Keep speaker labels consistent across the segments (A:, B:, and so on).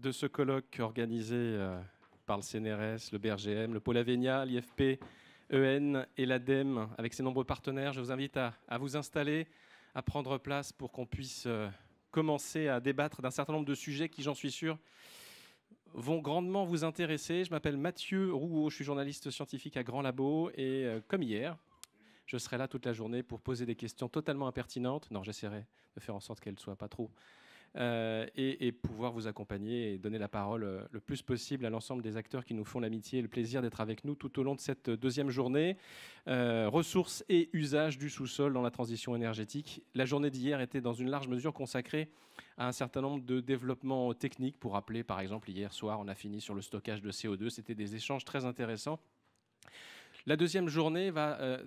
A: de ce colloque organisé par le CNRS, le BRGM, le Pôle Avenia, l'IFP, EN et l'ADEME, avec ses nombreux partenaires. Je vous invite à vous installer, à prendre place pour qu'on puisse commencer à débattre d'un certain nombre de sujets qui, j'en suis sûr, vont grandement vous intéresser. Je m'appelle Mathieu Rouault, je suis journaliste scientifique à Grand Labo et comme hier, je serai là toute la journée pour poser des questions totalement impertinentes. Non, j'essaierai de faire en sorte qu'elles ne soient pas trop. Et pouvoir vous accompagner et donner la parole le plus possible à l'ensemble des acteurs qui nous font l'amitié et le plaisir d'être avec nous tout au long de cette deuxième journée. Ressources et usages du sous-sol dans la transition énergétique. La journée d'hier était dans une large mesure consacrée à un certain nombre de développements techniques. Pour rappeler, par exemple, hier soir, on a fini sur le stockage de CO2. C'était des échanges très intéressants. La deuxième journée va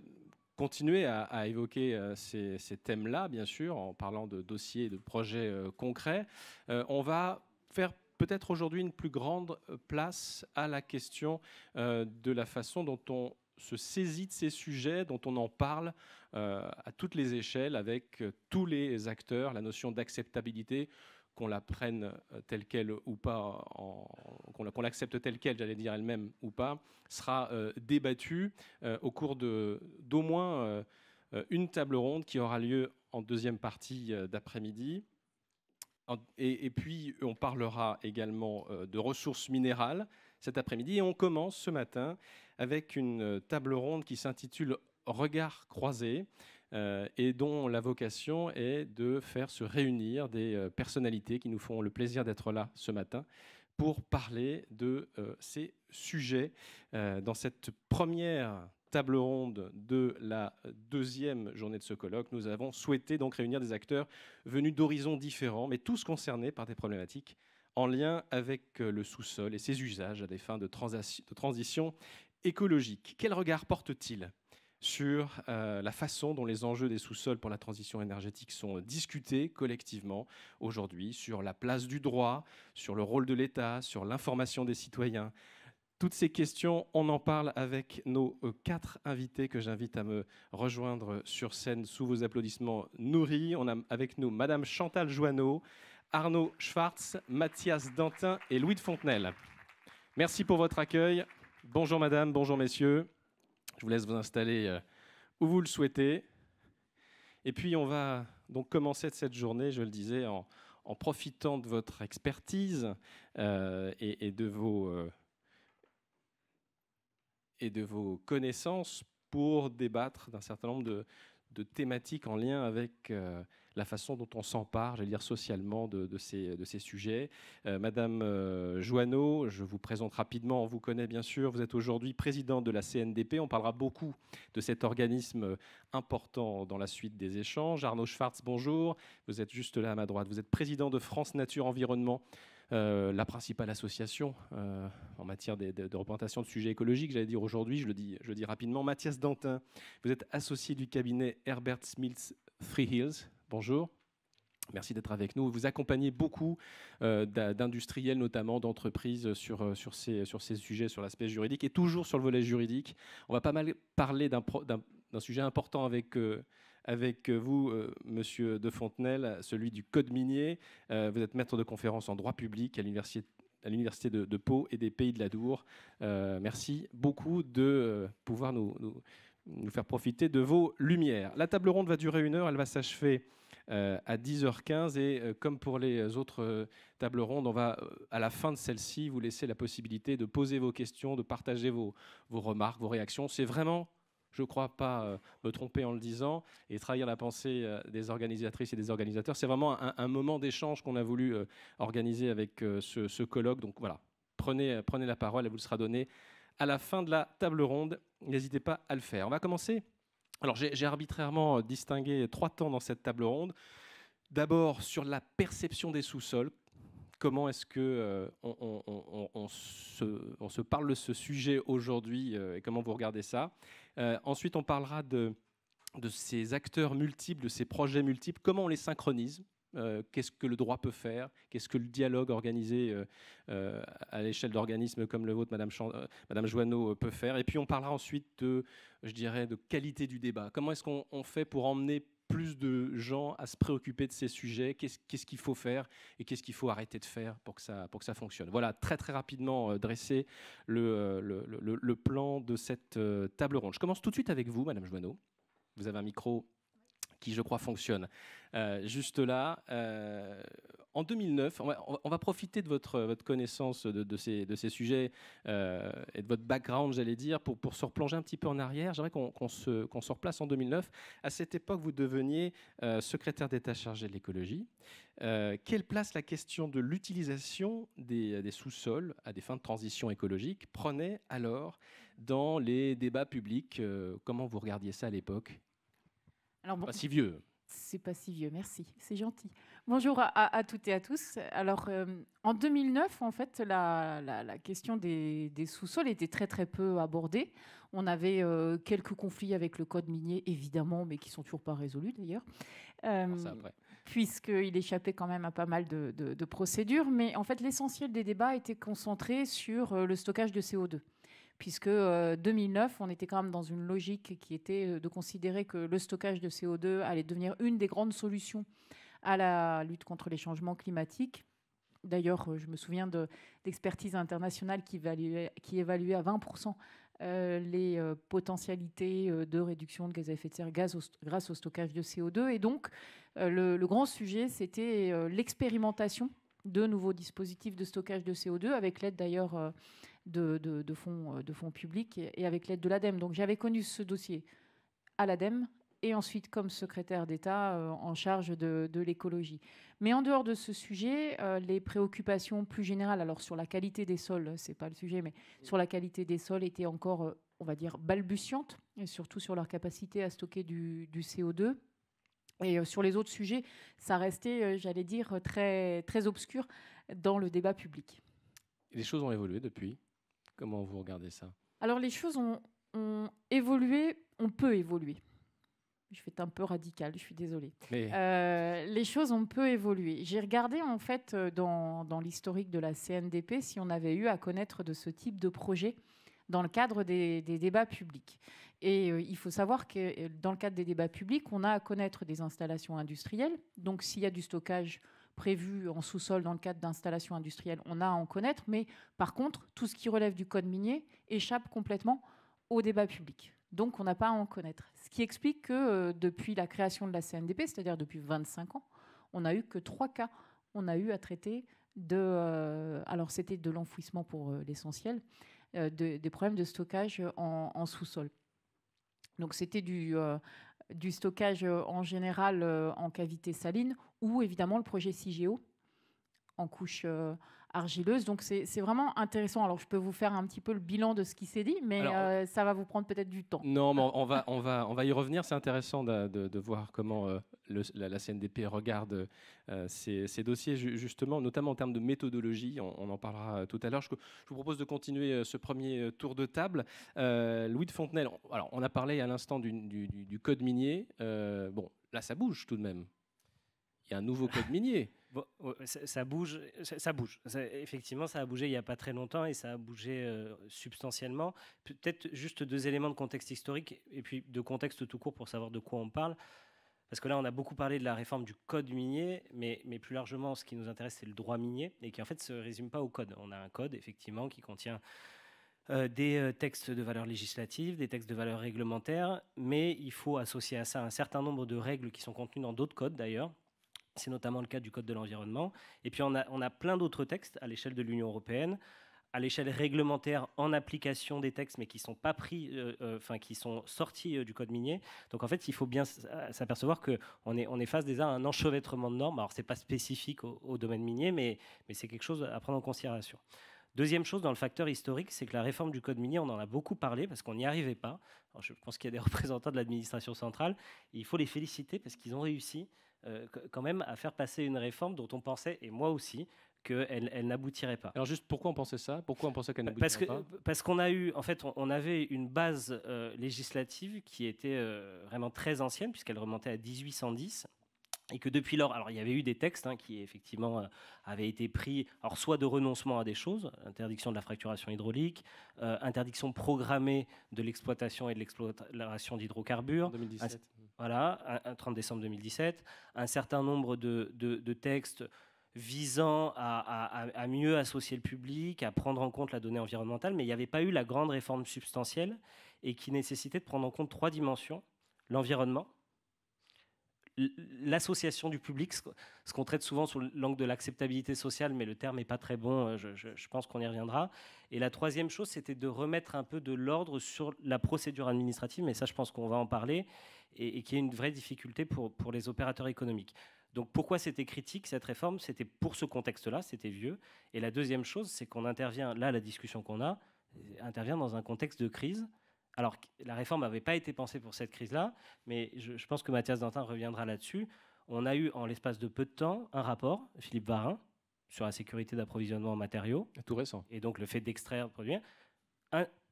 A: continuer à évoquer ces thèmes-là, bien sûr, en parlant de dossiers, de projets concrets. On va faire peut-être aujourd'hui une plus grande place à la question de la façon dont on se saisit de ces sujets, dont on en parle à toutes les échelles, avec tous les acteurs, la notion d'acceptabilité, qu'on la prenne telle qu'elle ou pas, qu'on l'accepte telle qu'elle, j'allais dire elle-même ou pas, sera débattue au cours d'au moins une table ronde qui aura lieu en deuxième partie d'après-midi. Et puis, on parlera également de ressources minérales cet après-midi. Et on commence ce matin avec une table ronde qui s'intitule « Regards croisés ». Et dont la vocation est de faire se réunir des personnalités qui nous font le plaisir d'être là ce matin pour parler de ces sujets. Dans cette première table ronde de la deuxième journée de ce colloque, nous avons souhaité donc réunir des acteurs venus d'horizons différents, mais tous concernés par des problématiques en lien avec le sous-sol et ses usages à des fins de transition écologique. Quel regard porte-t-il sur la façon dont les enjeux des sous-sols pour la transition énergétique sont discutés collectivement aujourd'hui, sur la place du droit, sur le rôle de l'État, sur l'information des citoyens. Toutes ces questions, on en parle avec nos 4 invités que j'invite à me rejoindre sur scène sous vos applaudissements nourris. On a avec nous Madame Chantal Joanneau, Arnaud Schwartz, Mathias Dantin et Louis de Fontenelle. Merci pour votre accueil. Bonjour Madame, bonjour Messieurs. Je vous laisse vous installer où vous le souhaitez. Et puis, on va donc commencer cette journée, je le disais, en profitant de votre expertise et de vos connaissances pour débattre d'un certain nombre de thématiques en lien avec la façon dont on s'empare, j'allais dire socialement, de ces sujets. Madame Joanneau, je vous présente rapidement, on vous connaît bien sûr, vous êtes aujourd'hui présidente de la CNDP, on parlera beaucoup de cet organisme important dans la suite des échanges. Arnaud Schwartz, bonjour, vous êtes juste là à ma droite, vous êtes président de France Nature Environnement, la principale association en matière de représentation de sujets écologiques, j'allais dire aujourd'hui, je le dis rapidement. Mathias Dantin, vous êtes associé du cabinet Herbert Smith Freehills. Bonjour. Merci d'être avec nous. Vous accompagnez beaucoup d'industriels, notamment d'entreprises, sur ces sujets, sur l'aspect juridique. Et toujours sur le volet juridique, on va pas mal parler d'un sujet important avec vous, Monsieur de Fontenelle, celui du code minier. Vous êtes maître de conférence en droit public à l'université de Pau et des Pays de l'Adour. Merci beaucoup de pouvoir nous faire profiter de vos lumières. La table ronde va durer 1 heure, elle va s'achever à 10h15 et comme pour les autres tables rondes, on va à la fin de celle-ci vous laisser la possibilité de poser vos questions, de partager vos remarques, vos réactions. C'est vraiment, je ne crois pas me tromper en le disant, et trahir la pensée des organisatrices et des organisateurs, c'est vraiment un moment d'échange qu'on a voulu organiser avec ce colloque. Donc voilà, prenez la parole, elle vous sera donnée à la fin de la table ronde. N'hésitez pas à le faire. On va commencer. Alors j'ai arbitrairement distingué 3 temps dans cette table ronde. D'abord sur la perception des sous-sols. Comment est-ce que on se parle de ce sujet aujourd'hui et comment vous regardez ça. Ensuite, on parlera de ces acteurs multiples, de ces projets multiples. Comment on les synchronise. Qu'est-ce que le droit peut faire? Qu'est-ce que le dialogue organisé à l'échelle d'organismes comme le vôtre, Madame Joanneau, peut faire? Et puis on parlera ensuite de qualité du débat. Comment est-ce qu'on fait pour emmener plus de gens à se préoccuper de ces sujets? Qu'est-ce qu'il faut faire et qu'est-ce qu'il faut arrêter de faire pour que ça fonctionne? Voilà, très très rapidement dressé le plan de cette table ronde. Je commence tout de suite avec vous, Madame Joanneau. Vous avez un micro qui, je crois, fonctionne. Juste là, en 2009, on va profiter de votre connaissance de ces sujets et de votre background, j'allais dire, pour se replonger un petit peu en arrière. J'aimerais qu'on se replace en 2009. À cette époque, vous deveniez secrétaire d'État chargé de l'écologie. Quelle place la question de l'utilisation des sous-sols à des fins de transition écologique prenait alors dans les débats publics? Comment vous regardiez ça à l'époque?
B: Alors bon,
A: pas si vieux.
B: C'est pas si vieux, merci, c'est gentil. Bonjour à toutes et à tous. Alors, en 2009, en fait, la question des sous-sols était très très peu abordée. On avait quelques conflits avec le code minier, évidemment, mais qui sont toujours pas résolus d'ailleurs. Puisqu'il échappait quand même à pas mal de procédures. Mais en fait, l'essentiel des débats était concentré sur le stockage de CO2. Puisque 2009, on était quand même dans une logique qui était de considérer que le stockage de CO2 allait devenir une des grandes solutions à la lutte contre les changements climatiques. D'ailleurs, je me souviens d'expertises internationales qui évaluaient à 20% les potentialités de réduction de gaz à effet de serre grâce au stockage de CO2. Et donc, le grand sujet, c'était l'expérimentation de nouveaux dispositifs de stockage de CO2, avec l'aide d'ailleurs de fonds publics et avec l'aide de l'ADEME. Donc j'avais connu ce dossier à l'ADEME et ensuite comme secrétaire d'État en charge de l'écologie. Mais en dehors de ce sujet, les préoccupations plus générales, alors sur la qualité des sols, c'est pas le sujet, mais sur la qualité des sols étaient encore, on va dire, balbutiantes, et surtout sur leur capacité à stocker du CO2. Et sur les autres sujets, ça restait, j'allais dire, très, très obscur dans le débat public.
A: Les choses ont évolué depuis. Comment vous regardez ça?
B: Alors les choses ont évolué, on peut évoluer. Je vais être un peu radicale, je suis désolée. Mais... les choses ont peu évolué. J'ai regardé en fait dans l'historique de la CNDP si on avait eu à connaître de ce type de projet dans le cadre des débats publics. Et il faut savoir que dans le cadre des débats publics, on a à connaître des installations industrielles. Donc s'il y a du stockage prévu en sous-sol dans le cadre d'installations industrielles, on a à en connaître. Mais par contre, tout ce qui relève du code minier échappe complètement au débat public. Donc on n'a pas à en connaître. Ce qui explique que depuis la création de la CNDP, c'est-à-dire depuis 25 ans, on n'a eu que 3 cas. On a eu à traiter alors c'était de l'enfouissement pour l'essentiel, des problèmes de stockage en sous-sol. Donc c'était du stockage en général en cavité saline ou évidemment le projet CIGEO en couche argileuse. Donc c'est vraiment intéressant. Alors je peux vous faire un petit peu le bilan de ce qui s'est dit, mais ça va vous prendre peut-être du temps.
A: Non, mais on va y revenir. C'est intéressant de voir comment la CNDP regarde ces dossiers, justement, notamment en termes de méthodologie. On en parlera tout à l'heure. Je vous propose de continuer ce premier tour de table. Louis de Fontenelle, alors, on a parlé à l'instant du code minier. Bon, là, ça bouge tout de même. Il y a un nouveau code minier.
C: Bon, ça bouge. Effectivement, ça a bougé il n'y a pas très longtemps et ça a bougé substantiellement. Peut-être juste 2 éléments de contexte historique et puis de contexte tout court pour savoir de quoi on parle. Parce que là, on a beaucoup parlé de la réforme du code minier, mais plus largement, ce qui nous intéresse, c'est le droit minier et qui en fait ne se résume pas au code. On a un code, effectivement, qui contient des textes de valeur législative, des textes de valeur réglementaire, mais il faut associer à ça un certain nombre de règles qui sont contenues dans d'autres codes d'ailleurs. C'est notamment le cas du Code de l'environnement. Et puis on a plein d'autres textes à l'échelle de l'Union européenne, à l'échelle réglementaire en application des textes, mais qui sont pas pris, qui sont sortis du Code minier. Donc en fait, il faut bien s'apercevoir qu'on est face déjà à un enchevêtrement de normes. Alors c'est pas spécifique au domaine minier, mais c'est quelque chose à prendre en considération. Deuxième chose, dans le facteur historique, c'est que la réforme du code minier, on en a beaucoup parlé parce qu'on n'y arrivait pas. Alors, je pense qu'il y a des représentants de l'administration centrale. Et il faut les féliciter parce qu'ils ont réussi quand même à faire passer une réforme dont on pensait, et moi aussi, qu'elle n'aboutirait pas.
A: Alors juste, pourquoi on pensait ça? Pourquoi on pensait qu'elle n'aboutirait pas?
C: Parce qu'on a eu, en fait, on avait une base législative qui était vraiment très ancienne, puisqu'elle remontait à 1810. Et que depuis lors, alors il y avait eu des textes qui effectivement avaient été pris, alors soit de renoncement à des choses, interdiction de la fracturation hydraulique, interdiction programmée de l'exploitation et de l'exploration d'hydrocarbures.
A: En 2017.
C: voilà, un 30 décembre 2017, un certain nombre de textes visant à mieux associer le public, à prendre en compte la donnée environnementale, mais il n'y avait pas eu la grande réforme substantielle et qui nécessitait de prendre en compte 3 dimensions: l'environnement, l'association du public, ce qu'on traite souvent sous l'angle de l'acceptabilité sociale, mais le terme n'est pas très bon, je pense qu'on y reviendra. Et la troisième chose, c'était de remettre un peu de l'ordre sur la procédure administrative, mais ça, je pense qu'on va en parler, et qui est une vraie difficulté pour les opérateurs économiques. Donc pourquoi c'était critique, cette réforme? C'était pour ce contexte-là, c'était vieux. Et la deuxième chose, c'est qu'on intervient, là, la discussion qu'on a, intervient dans un contexte de crise. Alors, la réforme n'avait pas été pensée pour cette crise-là, mais je pense que Mathias Dantin reviendra là-dessus. On a eu, en l'espace de peu de temps, un rapport, Philippe Varin, sur la sécurité d'approvisionnement en matériaux.
A: Tout récent.
C: Et donc le fait d'extraire, de produire.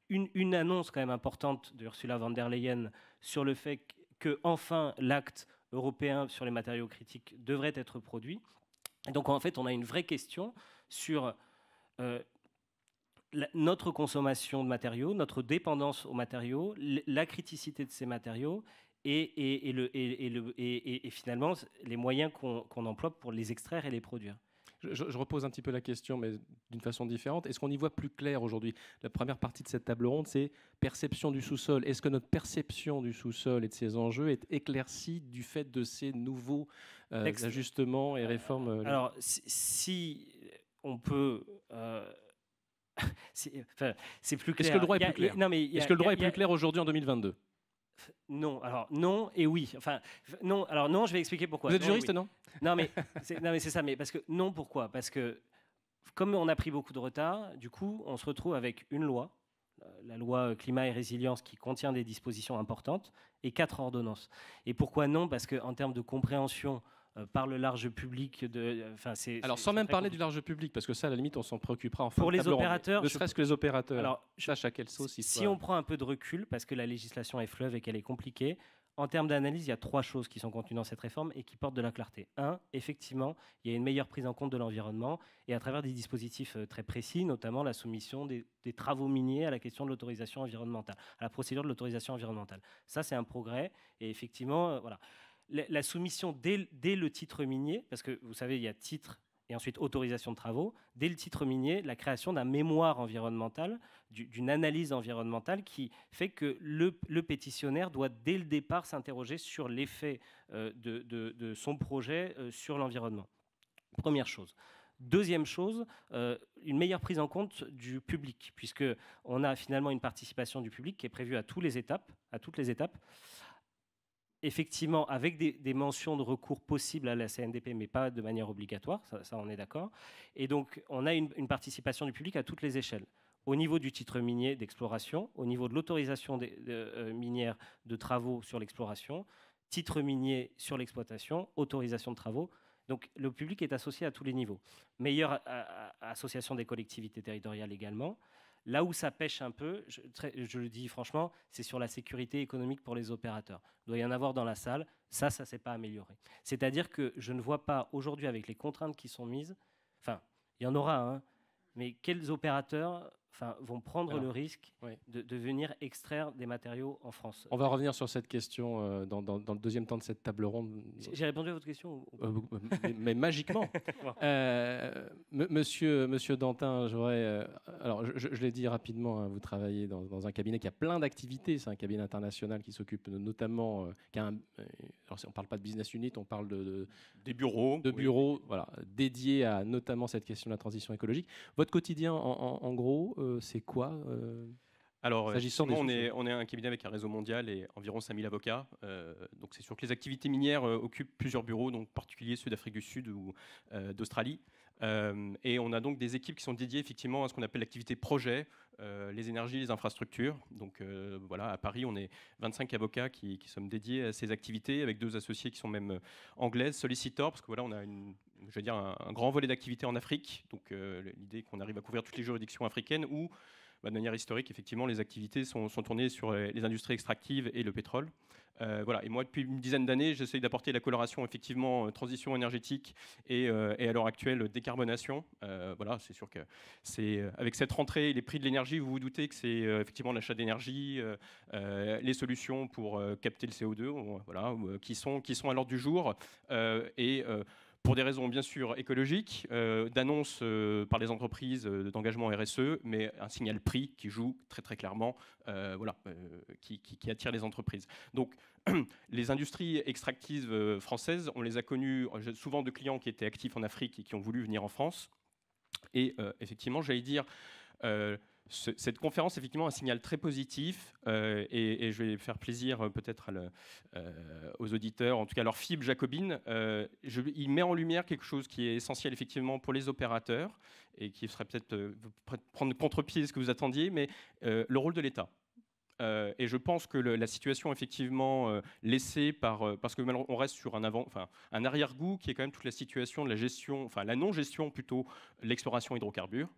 C: Une annonce quand même importante de Ursula von der Leyen sur le fait que, enfin, l'acte européen sur les matériaux critiques devrait être produit. Et donc, en fait, on a une vraie question sur notre consommation de matériaux, notre dépendance aux matériaux, la criticité de ces matériaux et finalement les moyens qu'on emploie pour les extraire et les produire.
A: Je repose un petit peu la question, mais d'une façon différente. Est-ce qu'on y voit plus clair aujourd'hui? La première partie de cette table ronde, c'est perception du sous-sol. Est-ce que notre perception du sous-sol et de ses enjeux est éclaircie du fait de ces nouveaux ajustements et réformes?
C: Alors, si on peut... c'est plus clair.
A: Est-ce que le droit est plus clair? Est-ce que le droit est plus clair aujourd'hui en 2022?
C: Non, alors non et oui. Enfin, non, alors non, je vais expliquer pourquoi.
A: Vous êtes
C: non,
A: juriste,
C: oui.
A: non?
C: Non, mais c'est ça. Mais parce que non, pourquoi? Parce que comme on a pris beaucoup de retard, du coup, on se retrouve avec une loi, la loi climat et résilience, qui contient des dispositions importantes, et 4 ordonnances. Et pourquoi non? Parce qu'en termes de compréhension par le large public,
A: alors sans même parler du large public, parce que ça, à la limite, on s'en préoccupera en fin
C: pour
A: de
C: les
A: table ronde.
C: opérateurs,
A: Ne serait-ce que les opérateurs.
C: Alors,
A: sache à quelle sauce ils
C: si on prend un peu de recul, parce que la législation est fleuve et qu'elle est compliquée, en termes d'analyse, il y a 3 choses qui sont contenues dans cette réforme et qui portent de la clarté. 1, effectivement, il y a une meilleure prise en compte de l'environnement et à travers des dispositifs très précis, notamment la soumission des travaux miniers à la question de l'autorisation environnementale, à la procédure de l'autorisation environnementale. Ça, c'est un progrès et effectivement, voilà. La soumission dès le titre minier, parce que vous savez, il y a titre et ensuite autorisation de travaux, dès le titre minier, la création d'un mémoire environnemental, d'une analyse environnementale qui fait que le pétitionnaire doit dès le départ s'interroger sur l'effet de son projet sur l'environnement. Première chose. Deuxième chose, une meilleure prise en compte du public, puisqu'on a finalement une participation du public qui est prévue à toutes les étapes. Effectivement, avec des mentions de recours possibles à la CNDP, mais pas de manière obligatoire, ça on est d'accord. Et donc, on a une participation du public à toutes les échelles. Au niveau du titre minier d'exploration, au niveau de l'autorisation minière de travaux sur l'exploration, titre minier sur l'exploitation, autorisation de travaux. Donc, le public est associé à tous les niveaux. Meilleure association des collectivités territoriales également. Là où ça pêche un peu, je le dis franchement, c'est sur la sécurité économique pour les opérateurs. Il doit y en avoir dans la salle, ça ne s'est pas amélioré. C'est-à-dire que je ne vois pas aujourd'hui, avec les contraintes qui sont mises, enfin, il y en aura, hein, mais quels opérateurs vont prendre le risque de venir extraire des matériaux en France?
A: On va revenir sur cette question dans le deuxième temps de cette table ronde.
C: J'ai répondu à votre question
A: mais magiquement. Monsieur Dantin, alors je l'ai dit rapidement, hein, vous travaillez dans un cabinet qui a plein d'activités. C'est un cabinet international qui s'occupe notamment, alors on ne parle pas de business unit, on parle
D: des bureaux.
A: De bureaux, voilà, dédiés à notamment cette question de la transition écologique. Votre quotidien, en gros, c'est quoi
D: Alors, on est un cabinet avec un réseau mondial et environ 5000 avocats. Donc, c'est sûr que les activités minières occupent plusieurs bureaux, donc particuliers ceux d'Afrique du Sud ou d'Australie. Et on a donc des équipes qui sont dédiées effectivement à ce qu'on appelle l'activité projet, les énergies, les infrastructures. Donc voilà, à Paris, on est 25 avocats qui sommes dédiés à ces activités, avec 2 associés qui sont même anglaises, Solicitor, parce que voilà, on a une je veux dire, un grand volet d'activité en Afrique. Donc l'idée qu'on arrive à couvrir toutes les juridictions africaines où, de manière historique, effectivement, les activités sont tournées sur les industries extractives et le pétrole. Voilà. Et moi, depuis une dizaine d'années, j'essaye d'apporter la coloration, effectivement, transition énergétique et à l'heure actuelle, décarbonation. Voilà, c'est sûr que c'est avec cette rentrée, les prix de l'énergie, vous vous doutez que c'est effectivement l'achat d'énergie, les solutions pour capter le CO2, voilà, qui sont à l'ordre du jour. Pour des raisons bien sûr écologiques, d'annonces par les entreprises d'engagement RSE, mais un signal prix qui joue très très clairement, voilà, qui attire les entreprises. Donc les industries extractives françaises, on les a connues souvent de clients qui étaient actifs en Afrique et qui ont voulu venir en France. Et effectivement, j'allais dire, cette conférence, effectivement, un signal très positif, et je vais faire plaisir peut-être aux auditeurs, en tout cas leur fibre jacobine. Il met en lumière quelque chose qui est essentiel, effectivement, pour les opérateurs, et qui serait peut-être prendre contre-pied ce que vous attendiez, mais le rôle de l'État. Et je pense que la situation, effectivement, laissée parce que on reste sur un arrière-goût qui est quand même toute la situation de la gestion, enfin la non-gestion plutôt, l'exploration hydrocarbures.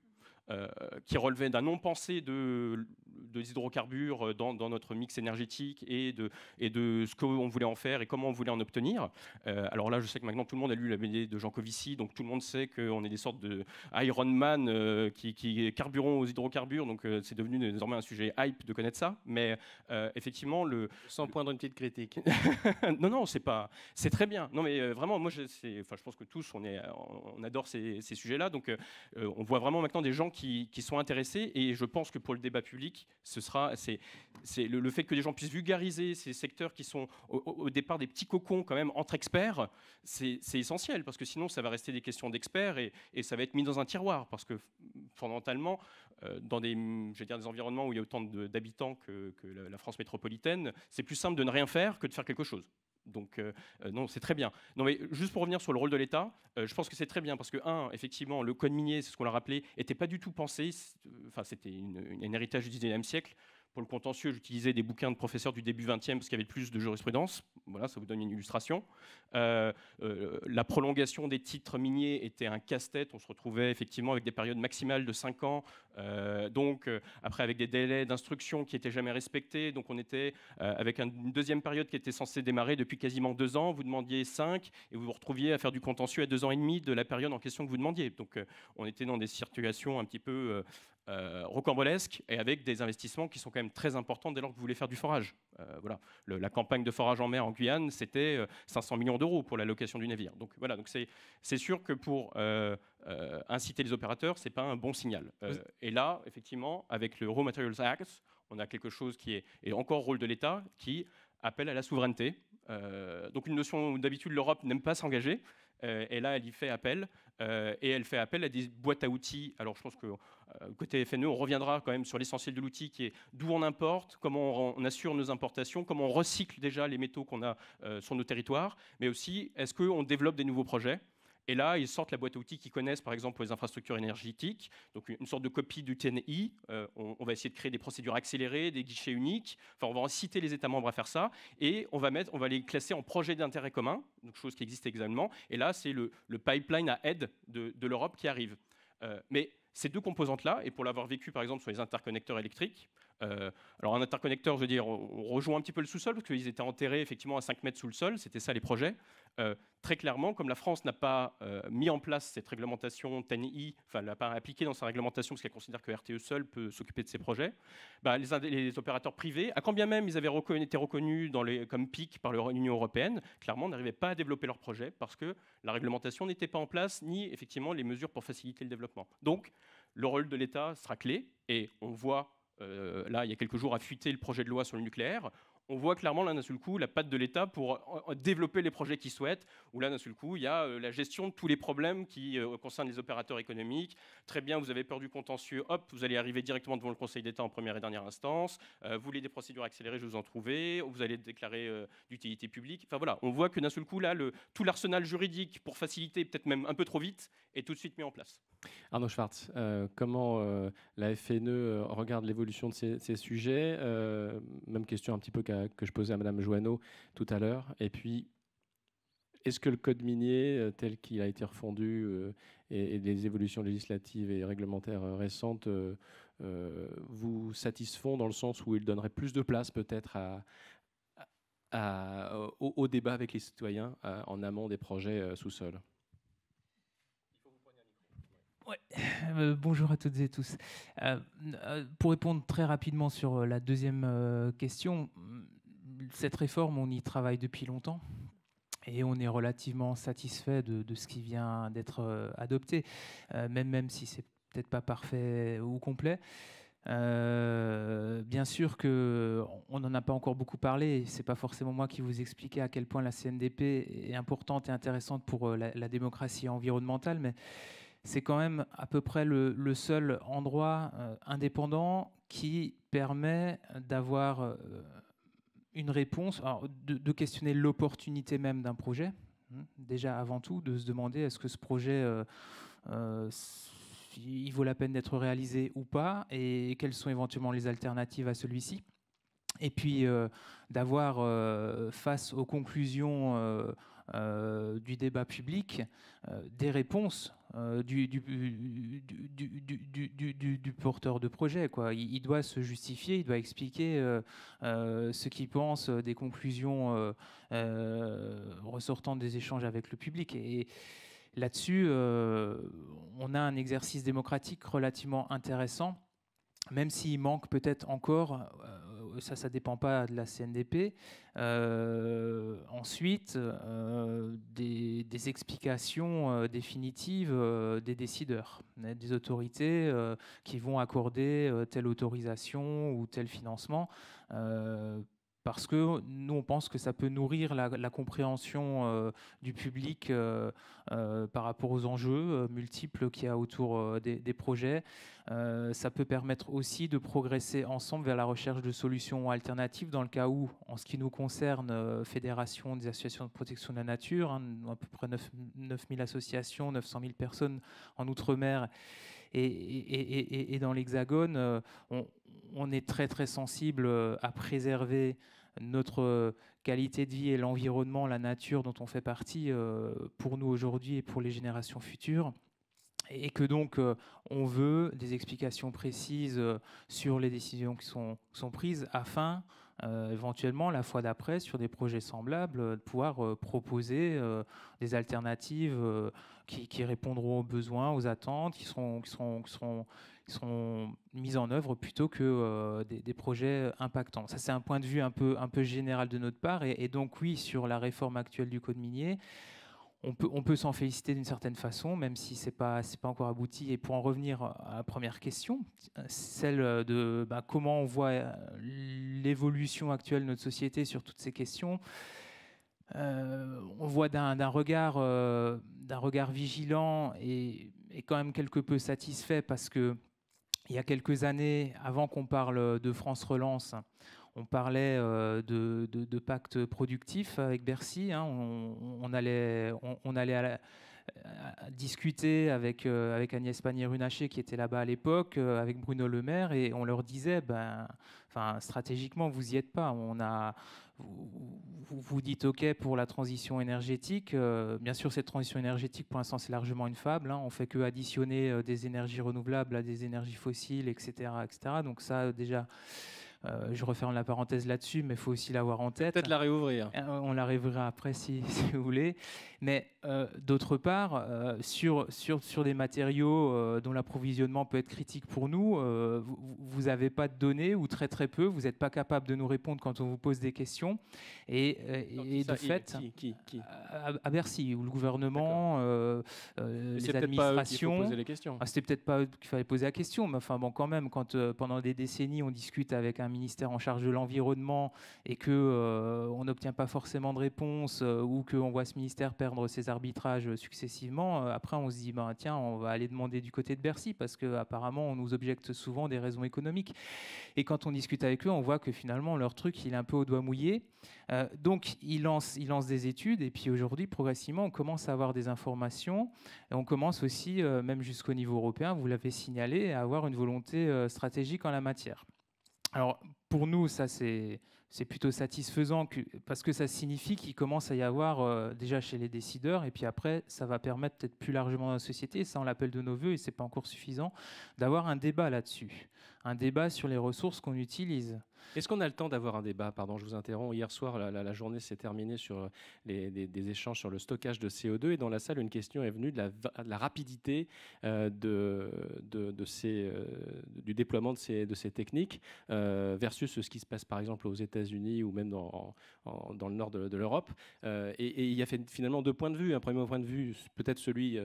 D: Qui relevait d'un non-pensé des hydrocarbures dans notre mix énergétique et de ce qu'on voulait en faire et comment on voulait en obtenir. Alors là, je sais que maintenant tout le monde a lu la BD de Jean Covici, donc tout le monde sait qu'on est des sortes de Iron Man qui carburons aux hydrocarbures, donc c'est devenu désormais un sujet hype de connaître ça. Mais effectivement,
A: sans poindre une petite critique.
D: Non, c'est très bien. Non, mais vraiment, moi, je pense que tous on adore ces sujets-là, donc on voit vraiment maintenant des gens qui sont intéressés, et je pense que pour le débat public, c'est le fait que les gens puissent vulgariser ces secteurs qui sont au départ des petits cocons quand même entre experts, c'est essentiel, parce que sinon ça va rester des questions d'experts et ça va être mis dans un tiroir, parce que fondamentalement, dans des environnements où il y a autant d'habitants que la France métropolitaine, c'est plus simple de ne rien faire que de faire quelque chose. Donc non, c'est très bien. Non, mais juste pour revenir sur le rôle de l'État, je pense que c'est très bien parce que, effectivement, le code minier, c'est ce qu'on l'a rappelé, n'était pas du tout pensé, enfin c'était un héritage du 19e siècle. Pour le contentieux, j'utilisais des bouquins de professeurs du début 20e parce qu'il y avait plus de jurisprudence. Voilà, ça vous donne une illustration. La prolongation des titres miniers était un casse-tête. On se retrouvait effectivement avec des périodes maximales de 5 ans. Après, avec des délais d'instruction qui n'étaient jamais respectés. Donc, on était avec une deuxième période qui était censée démarrer depuis quasiment 2 ans. Vous demandiez 5 et vous vous retrouviez à faire du contentieux à 2 ans et demi de la période en question que vous demandiez. Donc, on était dans des situations un petit peu rocambolesque, et avec des investissements qui sont quand même très importants dès lors que vous voulez faire du forage. Voilà. La campagne de forage en mer en Guyane, c'était 500 millions d'euros pour la location du navire. Donc voilà, donc c'est sûr que pour inciter les opérateurs, c'est pas un bon signal. Et là, effectivement, avec le Raw Materials Act, on a quelque chose qui est encore rôle de l'État, qui appelle à la souveraineté. Donc une notion où d'habitude l'Europe n'aime pas s'engager, et là elle y fait appel, et elle fait appel à des boîtes à outils. Alors je pense que côté FNE, on reviendra quand même sur l'essentiel de l'outil, qui est d'où on importe, comment on assure nos importations, comment on recycle déjà les métaux qu'on a sur nos territoires, mais aussi est-ce qu'on développe des nouveaux projets. Et là, ils sortent la boîte à outils qu'ils connaissent, par exemple, pour les infrastructures énergétiques. Donc, une sorte de copie du TNI. On va essayer de créer des procédures accélérées, des guichets uniques. Enfin, on va inciter les États membres à faire ça. Et on va les classer en projets d'intérêt commun, donc chose qui existe également. Et là, c'est le pipeline à aide de l'Europe qui arrive. Mais ces deux composantes-là, et pour l'avoir vécu, par exemple, sur les interconnecteurs électriques, alors un interconnecteur, je veux dire, on rejoint un petit peu le sous-sol, parce qu'ils étaient enterrés effectivement à 5 mètres sous le sol, c'était ça les projets. Très clairement, comme la France n'a pas mis en place cette réglementation TNI, enfin l'a pas appliquée dans sa réglementation parce qu'elle considère que RTE seul peut s'occuper de ces projets, les opérateurs privés, à quand bien même ils avaient été reconnus comme PIC par l'Union européenne, clairement n'arrivaient pas à développer leurs projets parce que la réglementation n'était pas en place, ni effectivement les mesures pour faciliter le développement. Donc le rôle de l'État sera clé, et on voit là, il y a quelques jours, a fuité le projet de loi sur le nucléaire. On voit clairement, là, d'un seul coup, la patte de l'État pour développer les projets qu'il souhaite, où là, d'un seul coup, il y a la gestion de tous les problèmes qui concernent les opérateurs économiques. Très bien, vous avez peur du contentieux, hop, vous allez arriver directement devant le Conseil d'État en première et dernière instance. Vous voulez des procédures accélérées, je vous en trouvais. Vous allez déclarer d'utilité publique. Enfin voilà, on voit que d'un seul coup, là, tout l'arsenal juridique pour faciliter, peut-être même un peu trop vite, est tout de suite mis en place.
A: Arnaud Schwartz, comment la FNE regarde l'évolution de ces sujets? Même question un petit peu que je posais à Madame Joanneau tout à l'heure. Et puis, est-ce que le code minier, tel qu'il a été refondu, et les évolutions législatives et réglementaires récentes vous satisfont dans le sens où il donnerait plus de place peut-être au débat avec les citoyens en amont des projets sous-sol?
E: Ouais. Bonjour à toutes et tous. Pour répondre très rapidement sur la deuxième question, cette réforme, on y travaille depuis longtemps et on est relativement satisfait de ce qui vient d'être adopté, même si c'est peut-être pas parfait ou complet. Bien sûr qu'on n'en a pas encore beaucoup parlé, c'est pas forcément moi qui vous expliquais à quel point la CNDP est importante et intéressante pour la démocratie environnementale, mais c'est quand même à peu près le seul endroit indépendant qui permet d'avoir une réponse, alors de questionner l'opportunité même d'un projet, déjà avant tout, de se demander est-ce que ce projet il vaut la peine d'être réalisé ou pas, et quelles sont éventuellement les alternatives à celui-ci. Et puis d'avoir face aux conclusions du débat public des réponses du porteur de projet, quoi. Il doit se justifier, il doit expliquer ce qu'il pense des conclusions ressortant des échanges avec le public. Et là-dessus, on a un exercice démocratique relativement intéressant, même s'il manque peut-être encore, ça ne dépend pas de la CNDP, ensuite des explications définitives des décideurs, des autorités qui vont accorder telle autorisation ou tel financement. Parce que nous, on pense que ça peut nourrir la compréhension du public par rapport aux enjeux multiples qu'il y a autour des projets. Ça peut permettre aussi de progresser ensemble vers la recherche de solutions alternatives dans le cas où, en ce qui nous concerne, Fédération des associations de protection de la nature, à peu près 9000 associations, 900 000 personnes en Outre-mer et dans l'Hexagone, on est très très sensible à préserver notre qualité de vie et l'environnement, la nature dont on fait partie pour nous aujourd'hui et pour les générations futures. Et que donc on veut des explications précises sur les décisions qui sont prises afin éventuellement la fois d'après sur des projets semblables de pouvoir proposer des alternatives qui répondront aux besoins, aux attentes, qui seront mises en œuvre plutôt que des projets impactants. Ça, c'est un point de vue un peu général de notre part. Et donc oui, sur la réforme actuelle du Code minier, on peut s'en féliciter d'une certaine façon, même si c'est pas encore abouti. Et pour en revenir à la première question, celle de comment on voit l'évolution actuelle de notre société sur toutes ces questions, on voit d'un regard vigilant et quand même quelque peu satisfait, parce que il y a quelques années, avant qu'on parle de France Relance, on parlait de pacte productif avec Bercy. On allait discuter avec Agnès Pannier-Runacher, qui était là-bas à l'époque, avec Bruno Le Maire, et on leur disait, stratégiquement, vous n'y êtes pas. Vous dites OK pour la transition énergétique. Bien sûr, cette transition énergétique, pour l'instant, c'est largement une fable. On ne fait que additionner des énergies renouvelables à des énergies fossiles, etc. Donc ça, déjà... je referme la parenthèse là-dessus, mais il faut aussi l'avoir en tête.
A: Peut-être la réouvrir.
E: On la réouvrira après si vous voulez. Mais d'autre part, sur des matériaux dont l'approvisionnement peut être critique pour nous, vous n'avez pas de données, ou très très peu. Vous n'êtes pas capable de nous répondre quand on vous pose des questions. Et de fait,
A: qui
E: à Bercy, où le gouvernement, les administrations... C'était peut-être pas qu'il fallait poser la question, mais enfin bon, quand même, quand pendant des décennies, on discute avec un ministère en charge de l'environnement et qu'on n'obtient pas forcément de réponse, ou qu'on voit ce ministère perdre ses arbitrages successivement, après on se dit tiens, on va aller demander du côté de Bercy, parce qu'apparemment on nous objecte souvent des raisons économiques. Et quand on discute avec eux, on voit que finalement leur truc il est un peu au doigt mouillé. Donc ils lancent des études, et puis aujourd'hui progressivement on commence à avoir des informations, et on commence aussi, même jusqu'au niveau européen, vous l'avez signalé, à avoir une volonté stratégique en la matière. Alors, pour nous, ça, c'est c'est plutôt satisfaisant parce que ça signifie qu'il commence à y avoir déjà chez les décideurs, et puis après, ça va permettre peut-être plus largement dans la société, ça on l'appelle de nos voeux et ce n'est pas encore suffisant, d'avoir un débat là-dessus, un débat sur les ressources qu'on utilise.
A: Est-ce qu'on a le temps d'avoir un débat? Pardon, je vous interromps. Hier soir, la journée s'est terminée sur des échanges sur le stockage de CO2. Et dans la salle, une question est venue de la rapidité du déploiement de ces techniques versus ce qui se passe par exemple aux États-Unis ou même dans le nord de l'Europe. Et il y a finalement deux points de vue. Un premier point de vue, peut-être celui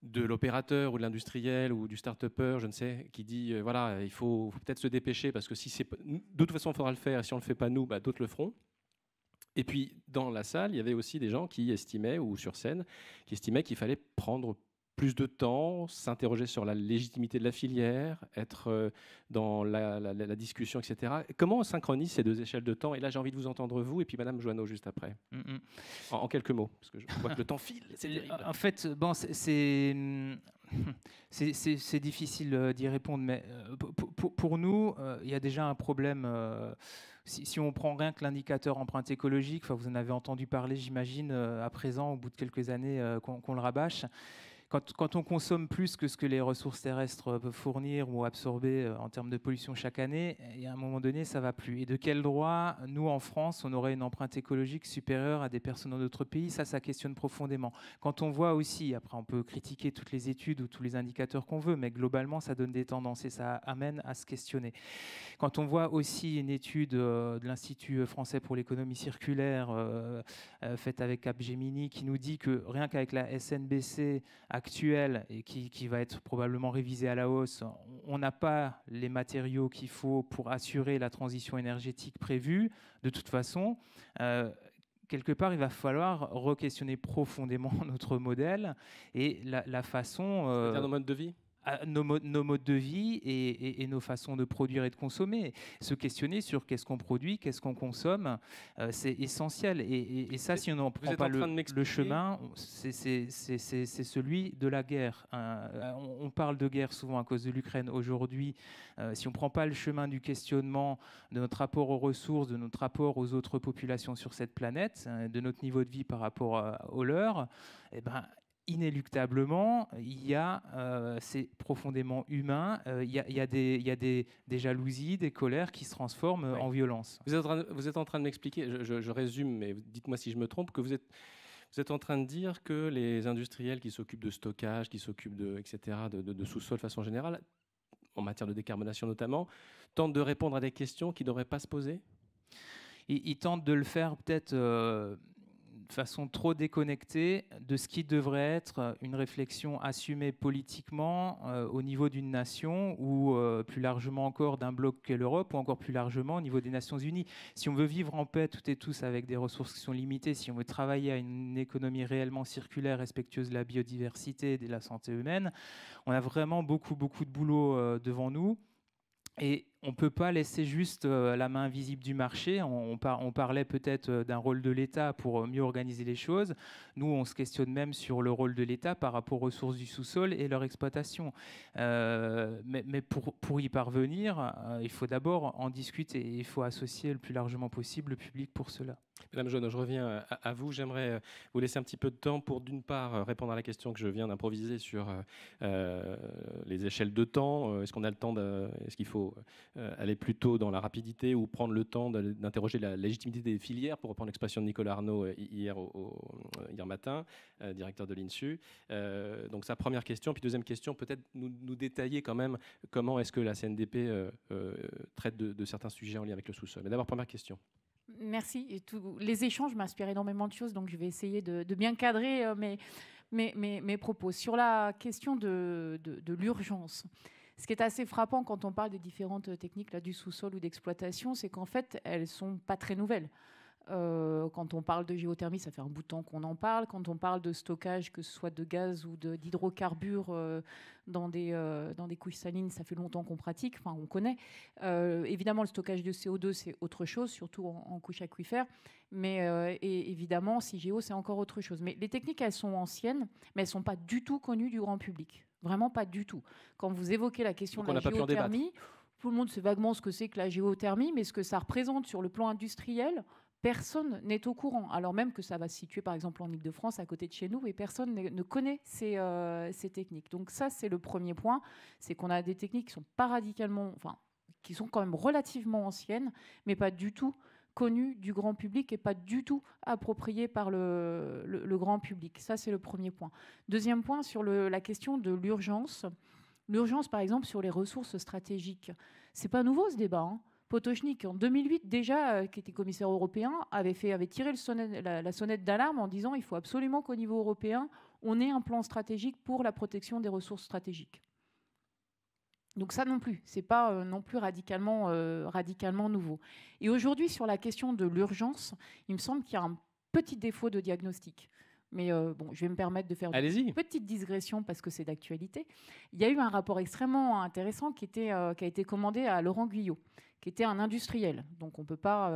A: de l'opérateur ou de l'industriel ou du start-upper, je ne sais, qui dit voilà, il faut peut-être se dépêcher parce que de toute façon, il faudra le faire. Et si on ne le fait pas nous, d'autres le feront. Et puis, dans la salle, il y avait aussi des gens qui estimaient, ou sur scène, qui estimaient qu'il fallait prendre plus de temps, s'interroger sur la légitimité de la filière, être dans la discussion, etc. Comment on synchronise ces deux échelles de temps? Et là, j'ai envie de vous entendre, vous, et puis Madame Joanneau, juste après. En quelques mots, parce que je vois que le temps file, c'est terrible.
E: En fait, bon, c'est difficile d'y répondre, mais pour nous, il y a déjà un problème. Si on prend rien que l'indicateur empreinte écologique, vous en avez entendu parler, j'imagine, à présent, au bout de quelques années, qu'on le rabâche. Quand on consomme plus que ce que les ressources terrestres peuvent fournir ou absorber en termes de pollution chaque année, et à un moment donné, ça ne va plus. Et de quel droit, nous, en France, on aurait une empreinte écologique supérieure à des personnes dans d'autres pays? Ça questionne profondément. Quand on voit aussi, après on peut critiquer toutes les études ou tous les indicateurs qu'on veut, mais globalement, ça donne des tendances et ça amène à se questionner. Quand on voit aussi une étude de l'Institut français pour l'économie circulaire faite avec Capgemini qui nous dit que rien qu'avec la SNBC actuelle et qui va être probablement révisée à la hausse, on n'a pas les matériaux qu'il faut pour assurer la transition énergétique prévue. De toute façon, quelque part, il va falloir re-questionner profondément notre modèle et la façon...
A: C'est-à-dire nos modes de vie ?
E: Nos modes de vie et nos façons de produire et de consommer. Se questionner sur qu'est-ce qu'on produit, qu'est-ce qu'on consomme, c'est essentiel. Et ça, si on n'en prend pas le chemin, c'est celui de la guerre. On parle de guerre souvent à cause de l'Ukraine aujourd'hui. Si on ne prend pas le chemin du questionnement de notre rapport aux ressources, de notre rapport aux autres populations sur cette planète, de notre niveau de vie par rapport au leur, inéluctablement, c'est profondément humain, il y a des jalousies, des colères qui se transforment en violence.
A: Vous êtes en train de m'expliquer, je résume, mais dites-moi si je me trompe, que vous êtes en train de dire que les industriels qui s'occupent de stockage, qui s'occupent de sous-sol de façon générale, en matière de décarbonation notamment, tentent de répondre à des questions qui ne devraient pas se poser ?
E: Ils tentent de le faire peut-être... de façon trop déconnectée de ce qui devrait être une réflexion assumée politiquement au niveau d'une nation ou plus largement encore d'un bloc qu'est l'Europe ou encore plus largement au niveau des Nations Unies. Si on veut vivre en paix toutes et tous avec des ressources qui sont limitées, si on veut travailler à une économie réellement circulaire, respectueuse de la biodiversité et de la santé humaine, on a vraiment beaucoup de boulot devant nous. Et on ne peut pas laisser juste la main invisible du marché. On parlait peut-être d'un rôle de l'État pour mieux organiser les choses. Nous, on se questionne même sur le rôle de l'État par rapport aux ressources du sous-sol et leur exploitation. Mais pour y parvenir, il faut d'abord en discuter. Il faut associer le plus largement possible le public pour cela.
A: Madame Joanneau, je reviens à vous. J'aimerais vous laisser un petit peu de temps pour, d'une part, répondre à la question que je viens d'improviser sur les échelles de temps. Est-ce qu'on a le temps est-ce qu'il faut aller plutôt dans la rapidité ou prendre le temps d'interroger la légitimité des filières, pour reprendre l'expression de Nicolas Arnaud hier matin, directeur de l'INSU. Donc, sa première question. Puis, deuxième question, peut-être nous détailler quand même comment est-ce que la CNDP traite de certains sujets en lien avec le sous-sol. Mais d'abord, première question.
B: Merci. Les échanges m'inspirent énormément de choses, donc je vais essayer de bien cadrer mes propos. Sur la question de l'urgence, ce qui est assez frappant quand on parle des différentes techniques du sous-sol ou d'exploitation, c'est qu'en fait, elles ne sont pas très nouvelles. Quand on parle de géothermie, ça fait un bout de temps qu'on en parle. Quand on parle de stockage, que ce soit de gaz ou d'hydrocarbures dans des couches salines, ça fait longtemps qu'on pratique, on connaît. Évidemment, le stockage de CO2, c'est autre chose, surtout en couche aquifère. Mais et évidemment, CIGEO, c'est encore autre chose. Mais les techniques, elles sont anciennes, mais elles ne sont pas du tout connues du grand public. Vraiment pas du tout. Quand vous évoquez la question de la géothermie... tout le monde sait vaguement ce que c'est que la géothermie, mais ce que ça représente sur le plan industriel, personne n'est au courant, alors même que ça va se situer par exemple en Île-de-France, à côté de chez nous, et personne ne connaît ces techniques. Donc ça, c'est le premier point, c'est qu'on a des techniques qui sont pas radicalement, enfin, qui sont quand même relativement anciennes, mais pas du tout connues du grand public et pas du tout appropriées par le grand public. Ça, c'est le premier point. Deuxième point, sur la question de l'urgence. L'urgence, par exemple, sur les ressources stratégiques. C'est pas nouveau, ce débat, hein. Potočnik, en 2008 déjà, qui était commissaire européen, avait tiré la sonnette d'alarme en disant il faut absolument qu'au niveau européen, on ait un plan stratégique pour la protection des ressources stratégiques. Donc ça non plus, c'est pas non plus radicalement nouveau. Et aujourd'hui, sur la question de l'urgence, il me semble qu'il y a un petit défaut de diagnostic. Mais bon, je vais me permettre de faire une petite digression parce que c'est d'actualité. Il y a eu un rapport extrêmement intéressant qui a été commandé à Laurent Guyot, qui était un industriel. Donc on ne peut pas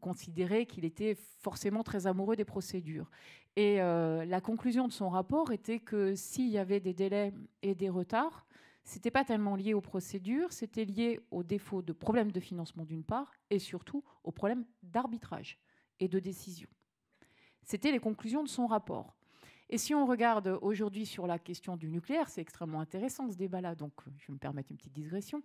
B: considérer qu'il était forcément très amoureux des procédures. Et la conclusion de son rapport était que s'il y avait des délais et des retards, ce n'était pas tellement lié aux procédures, c'était lié aux défauts de problèmes de financement d'une part, et surtout aux problèmes d'arbitrage et de décision. C'était les conclusions de son rapport. Et si on regarde aujourd'hui sur la question du nucléaire, c'est extrêmement intéressant ce débat-là, donc je vais me permettre une petite digression.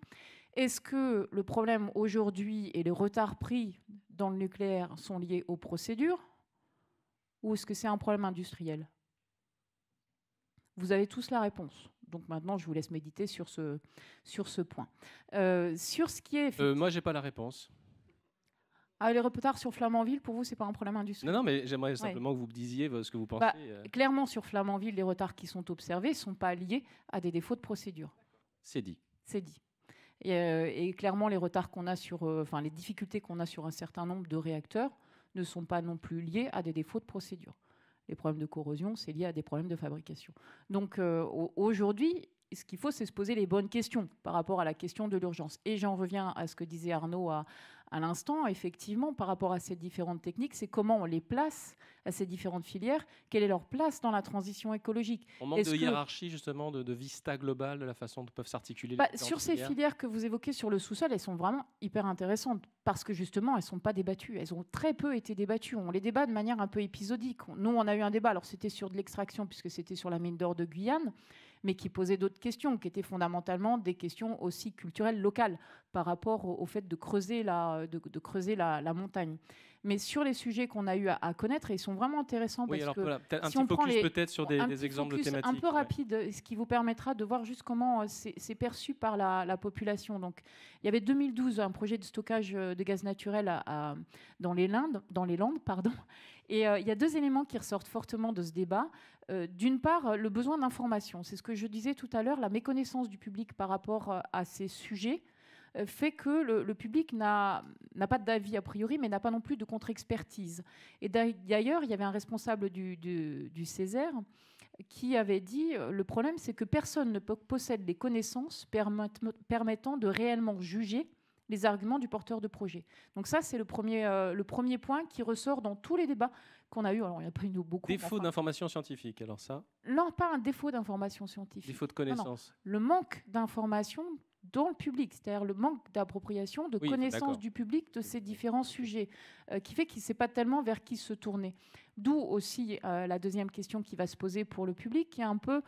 B: Est-ce que le problème aujourd'hui et les retards pris dans le nucléaire sont liés aux procédures ou est-ce que c'est un problème industriel? Vous avez tous la réponse. Donc maintenant, je vous laisse méditer sur ce point. Sur ce qui est...
A: moi, je n'ai pas la réponse.
B: Ah, les retards sur Flamanville, pour vous, ce n'est pas un problème industriel?
A: Non, mais j'aimerais simplement que vous me disiez ce que vous pensez.
B: Clairement, sur Flamanville, les retards qui sont observés ne sont pas liés à des défauts de procédure.
A: C'est dit.
B: C'est dit. Et clairement, les retards qu'on a les difficultés qu'on a sur un certain nombre de réacteurs ne sont pas non plus liés à des défauts de procédure. Les problèmes de corrosion, c'est lié à des problèmes de fabrication. Donc aujourd'hui, ce qu'il faut, c'est se poser les bonnes questions par rapport à la question de l'urgence. Et j'en reviens à ce que disait Arnaud à l'instant. Effectivement, par rapport à ces différentes techniques, c'est comment on les place à ces différentes filières, quelle est leur place dans la transition écologique.
A: On manque de hiérarchie, justement, de vista globale, de la façon dont peuvent s'articuler les
B: sur ces filières que vous évoquez sur le sous-sol, elles sont vraiment hyper intéressantes parce que, justement, elles ne sont pas débattues. Elles ont très peu été débattues. On les débat de manière un peu épisodique. Nous, on a eu un débat, alors c'était sur de l'extraction, puisque c'était sur la mine d'or de Guyane, mais qui posait d'autres questions, qui étaient fondamentalement des questions aussi culturelles locales par rapport au fait de creuser la montagne. Mais sur les sujets qu'on a eu à connaître, ils sont vraiment intéressants.
A: Oui,
B: parce
A: alors
B: que
A: voilà, un petit focus peut-être sur des exemples thématiques.
B: Un peu rapide, ce qui vous permettra de voir juste comment c'est perçu par la population. Donc, il y avait 2012 un projet de stockage de gaz naturel dans les Landes. Et il y a deux éléments qui ressortent fortement de ce débat. D'une part, le besoin d'information. C'est ce que je disais tout à l'heure, la méconnaissance du public par rapport à ces sujets fait que le public n'a pas d'avis a priori, mais n'a pas non plus de contre-expertise. Et d'ailleurs, il y avait un responsable du Césaire qui avait dit le problème, c'est que personne ne possède les connaissances permettant de réellement juger les arguments du porteur de projet. Donc ça, c'est le premier point qui ressort dans tous les débats qu'on a eu. Alors, il n'y a pas eu beaucoup.
A: Défaut d'information scientifique, alors ça?
B: Non, pas un défaut d'information scientifique.
A: Défaut de connaissance.
B: Non. Le manque d'information dans le public, c'est-à-dire le manque d'appropriation, de connaissance du public de ces différents sujets, qui fait qu'il ne sait pas tellement vers qui se tourner. D'où aussi la deuxième question qui va se poser pour le public, qui est un peu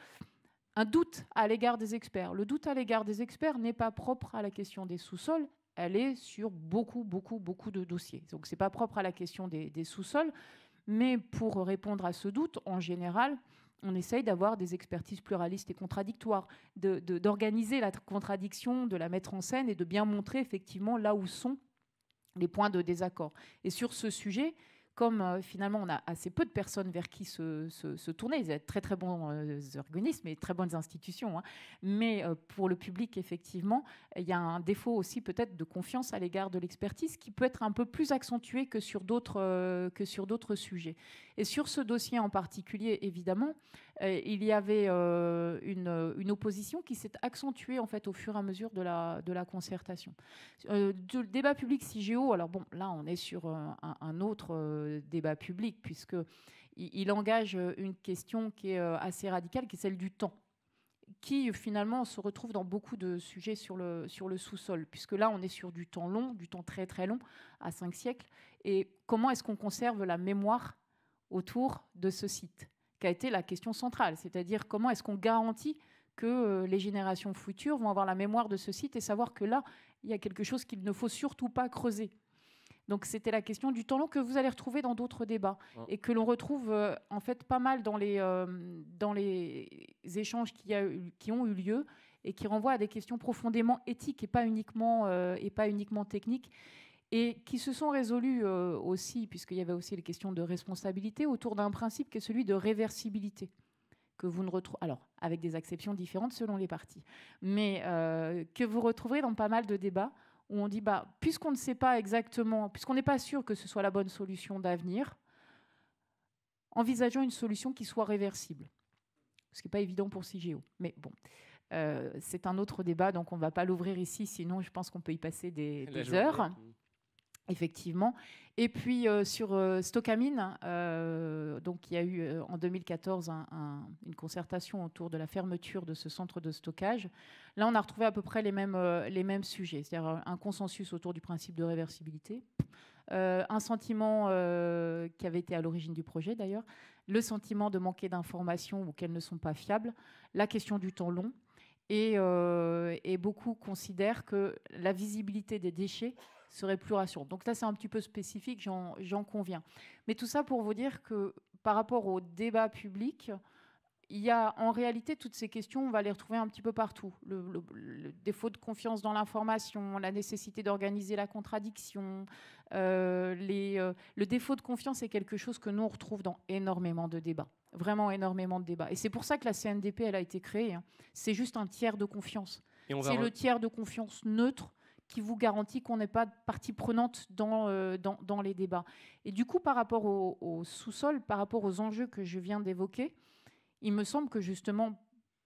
B: un doute à l'égard des experts. Le doute à l'égard des experts n'est pas propre à la question des sous-sols, elle est sur beaucoup de dossiers. Donc ce n'est pas propre à la question des sous-sols, mais pour répondre à ce doute, en général, on essaye d'avoir des expertises pluralistes et contradictoires, d'organiser la contradiction, de la mettre en scène et de bien montrer effectivement là où sont les points de désaccord. Et sur ce sujet, comme finalement on a assez peu de personnes vers qui se tourner, ils ont très bons organismes et très bonnes institutions, hein, mais pour le public, effectivement, il y a un défaut aussi peut-être de confiance à l'égard de l'expertise qui peut être un peu plus accentué que sur d'autres sujets. Et sur ce dossier en particulier, évidemment, il y avait une opposition qui s'est accentuée en fait au fur et à mesure de la concertation. Le débat public CIGEO, alors bon, là on est sur un autre débat public puisque il engage une question qui est assez radicale, qui est celle du temps. qui finalement se retrouve dans beaucoup de sujets sur le sous-sol, puisque là on est sur du temps long, du temps très très long, à 5 siècles, et comment est-ce qu'on conserve la mémoire autour de ce site, qui a été la question centrale, c'est-à-dire comment est-ce qu'on garantit que les générations futures vont avoir la mémoire de ce site et savoir que là, il y a quelque chose qu'il ne faut surtout pas creuser. Donc c'était la question du temps long que vous allez retrouver dans d'autres débats et que l'on retrouve en fait pas mal dans les échanges qui ont eu lieu et qui renvoient à des questions profondément éthiques et pas uniquement techniques, et qui se sont résolues aussi, puisqu'il y avait aussi les questions de responsabilité autour d'un principe qui est celui de réversibilité, que vous ne retrouvez, alors avec des acceptions différentes selon les parties, mais que vous retrouverez dans pas mal de débats où on dit, puisqu'on ne sait pas exactement, puisqu'on n'est pas sûr que ce soit la bonne solution d'avenir, envisageons une solution qui soit réversible. Ce qui n'est pas évident pour CIGEO. Mais bon, c'est un autre débat, donc on ne va pas l'ouvrir ici, sinon je pense qu'on peut y passer des heures. Effectivement. Et puis sur Stocamine, donc il y a eu en 2014 une concertation autour de la fermeture de ce centre de stockage. Là, on a retrouvé à peu près les mêmes sujets, c'est-à-dire un consensus autour du principe de réversibilité, un sentiment qui avait été à l'origine du projet d'ailleurs, le sentiment de manquer d'informations ou qu'elles ne sont pas fiables, la question du temps long, et beaucoup considèrent que la visibilité des déchets serait plus rassurante. Donc là, c'est un petit peu spécifique, j'en conviens. Mais tout ça pour vous dire que par rapport au débat public, il y a en réalité toutes ces questions, on va les retrouver un petit peu partout. Le défaut de confiance dans l'information, la nécessité d'organiser la contradiction, le défaut de confiance est quelque chose que nous on retrouve dans énormément de débats, vraiment énormément de débats. Et c'est pour ça que la CNDP, elle a été créée. C'est juste un tiers de confiance. C'est le tiers de confiance neutre qui vous garantit qu'on n'est pas partie prenante dans les débats. Et du coup, par rapport au sous-sol, par rapport aux enjeux que je viens d'évoquer, il me semble que justement,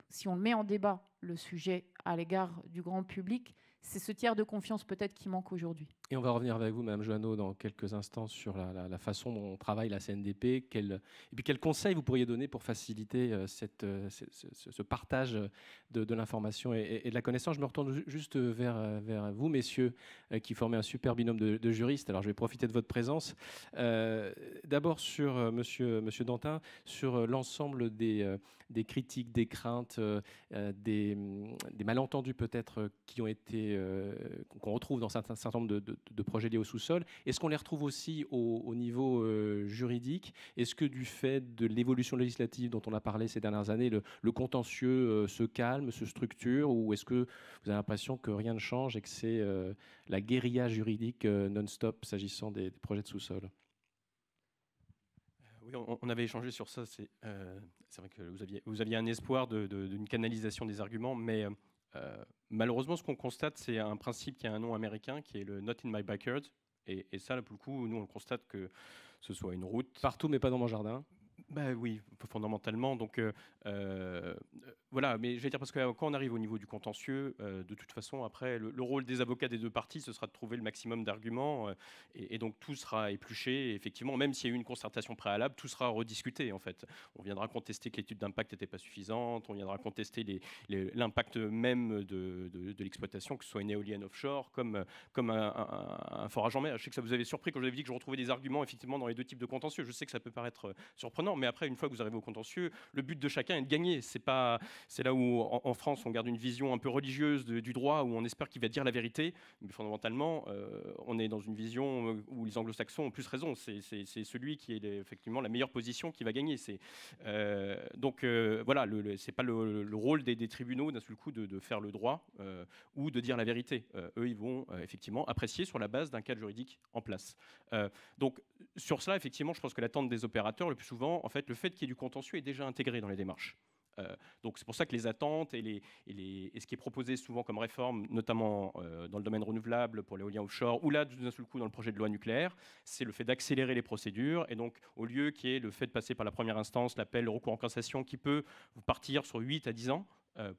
B: si on le met en débat, le sujet à l'égard du grand public, c'est ce tiers de confiance peut-être qui manque aujourd'hui.
A: Et on va revenir avec vous, Mme Joanneau, dans quelques instants sur la façon dont travaille la CNDP. Et puis quels conseils vous pourriez donner pour faciliter ce partage de l'information et de la connaissance. Je me retourne juste vers vous, messieurs, qui formez un super binôme de juristes. Alors je vais profiter de votre présence. D'abord sur monsieur Dantin, sur l'ensemble des critiques, des craintes, des malentendus peut-être qui ont été qu'on retrouve dans un certain nombre de projets liés au sous-sol. Est-ce qu'on les retrouve aussi au niveau juridique? Est-ce que du fait de l'évolution législative dont on a parlé ces dernières années, le contentieux se calme, se structure, ou est-ce que vous avez l'impression que rien ne change et que c'est la guérilla juridique non-stop s'agissant des projets de sous-sol?
D: Oui, on avait échangé sur ça. C'est vrai que vous aviez un espoir d'une canalisation des arguments, mais malheureusement, ce qu'on constate, c'est un principe qui a un nom américain, qui est le Not in my backyard. Et ça, là, pour le coup, nous, on constate que ce soit une route...
A: Partout, mais pas dans mon jardin.
D: Oui, fondamentalement. Donc voilà, mais je vais dire parce que quand on arrive au niveau du contentieux, de toute façon, après, le rôle des avocats des deux parties, ce sera de trouver le maximum d'arguments, et donc tout sera épluché. Et effectivement, même s'il y a eu une concertation préalable, tout sera rediscuté. En fait, on viendra contester que l'étude d'impact n'était pas suffisante, on viendra contester l'impact même de l'exploitation, que ce soit une éolienne offshore, comme un forage en mer. Je sais que ça vous avait surpris quand je vous avais dit que je retrouvais des arguments effectivement dans les deux types de contentieux. Je sais que ça peut paraître surprenant, mais après, une fois que vous arrivez au contentieux, le but de chacun est de gagner. C'est là où, en France, on garde une vision un peu religieuse du droit, où on espère qu'il va dire la vérité. Mais fondamentalement, on est dans une vision où les anglo-saxons ont plus raison. C'est celui qui est effectivement la meilleure position qui va gagner. Donc voilà, c'est pas le rôle des tribunaux d'un seul coup de faire le droit ou de dire la vérité. Eux, ils vont effectivement apprécier sur la base d'un cadre juridique en place. Donc sur cela, effectivement, je pense que l'attente des opérateurs, le plus souvent, en fait, le fait qu'il y ait du contentieux est déjà intégré dans les démarches. Donc c'est pour ça que les attentes et ce qui est proposé souvent comme réforme, notamment dans le domaine renouvelable pour l'éolien offshore, ou là d'un seul coup dans le projet de loi nucléaire, c'est le fait d'accélérer les procédures. Et donc au lieu qu'il y ait le fait de passer par la première instance, l'appel, le recours en cassation, qui peut partir sur 8 à 10 ans,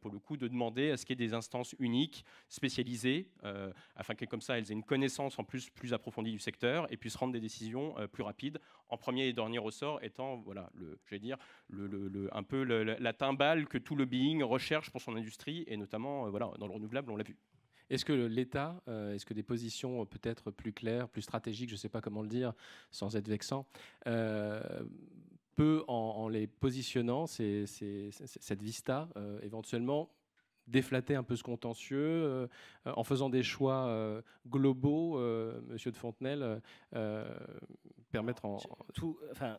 D: pour le coup, de demander à ce qu'il y ait des instances uniques, spécialisées, afin que comme ça, elles aient une connaissance en plus approfondie du secteur et puissent rendre des décisions plus rapides, en premier et dernier ressort étant, voilà, un peu la timbale que tout lobbying recherche pour son industrie, et notamment voilà, dans le renouvelable, on l'a vu.
A: Est-ce que l'État, est-ce que des positions peut-être plus claires, plus stratégiques, je ne sais pas comment le dire, sans être vexant, peut, en les positionnant, cette vista, éventuellement déflatter un peu ce contentieux, en faisant des choix globaux, Monsieur de Fontenelle, permettre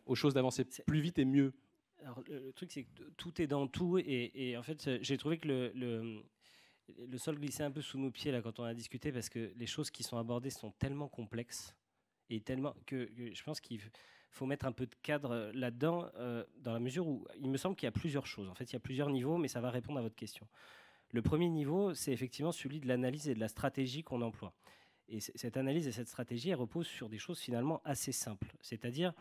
A: aux choses d'avancer plus vite et mieux?
C: Alors, le truc, c'est que tout est dans tout, et en fait, j'ai trouvé que le sol glissait un peu sous nos pieds là quand on a discuté, parce que les choses qui sont abordées sont tellement complexes et tellement que je pense qu'il faut mettre un peu de cadre là-dedans, dans la mesure où il me semble qu'il y a plusieurs choses. En fait, il y a plusieurs niveaux, mais ça va répondre à votre question. Le premier niveau, c'est effectivement celui de l'analyse et de la stratégie qu'on emploie. Et cette analyse et cette stratégie, elle repose sur des choses finalement assez simples. C'est-à-dire,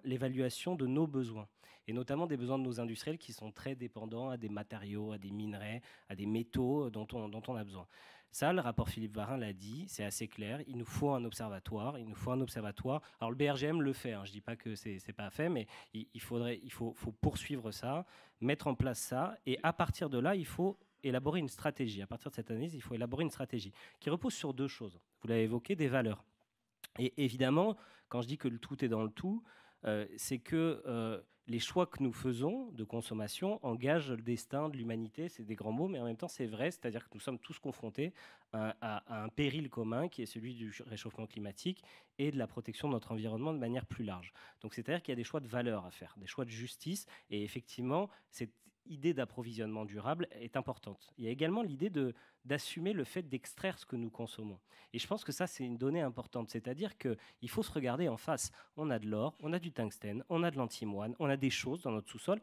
C: l'évaluation de nos besoins, et notamment des besoins de nos industriels qui sont très dépendants à des matériaux, à des minerais, à des métaux dont on a besoin. Ça, le rapport Philippe Varin l'a dit, c'est assez clair, il nous faut un observatoire, Alors le BRGM le fait, je ne dis pas que c'est pas fait, mais il faut poursuivre ça, mettre en place ça, et à partir de là, il faut élaborer une stratégie. À partir de cette analyse, il faut élaborer une stratégie qui repose sur deux choses. Vous l'avez évoqué, des valeurs. Et évidemment, quand je dis que le tout est dans le tout, c'est que les choix que nous faisons de consommation engagent le destin de l'humanité. C'est des grands mots, mais en même temps, c'est vrai. C'est-à-dire que nous sommes tous confrontés à un péril commun qui est celui du réchauffement climatique et de la protection de notre environnement de manière plus large. Donc, c'est-à-dire qu'il y a des choix de valeur à faire, des choix de justice. Et effectivement, cette idée d'approvisionnement durable est importante. Il y a également l'idée d'assumer le fait d'extraire ce que nous consommons. Et je pense que ça, c'est une donnée importante. C'est-à-dire qu'il faut se regarder en face. On a de l'or, on a du tungstène, on a de l'antimoine, on a des choses dans notre sous-sol.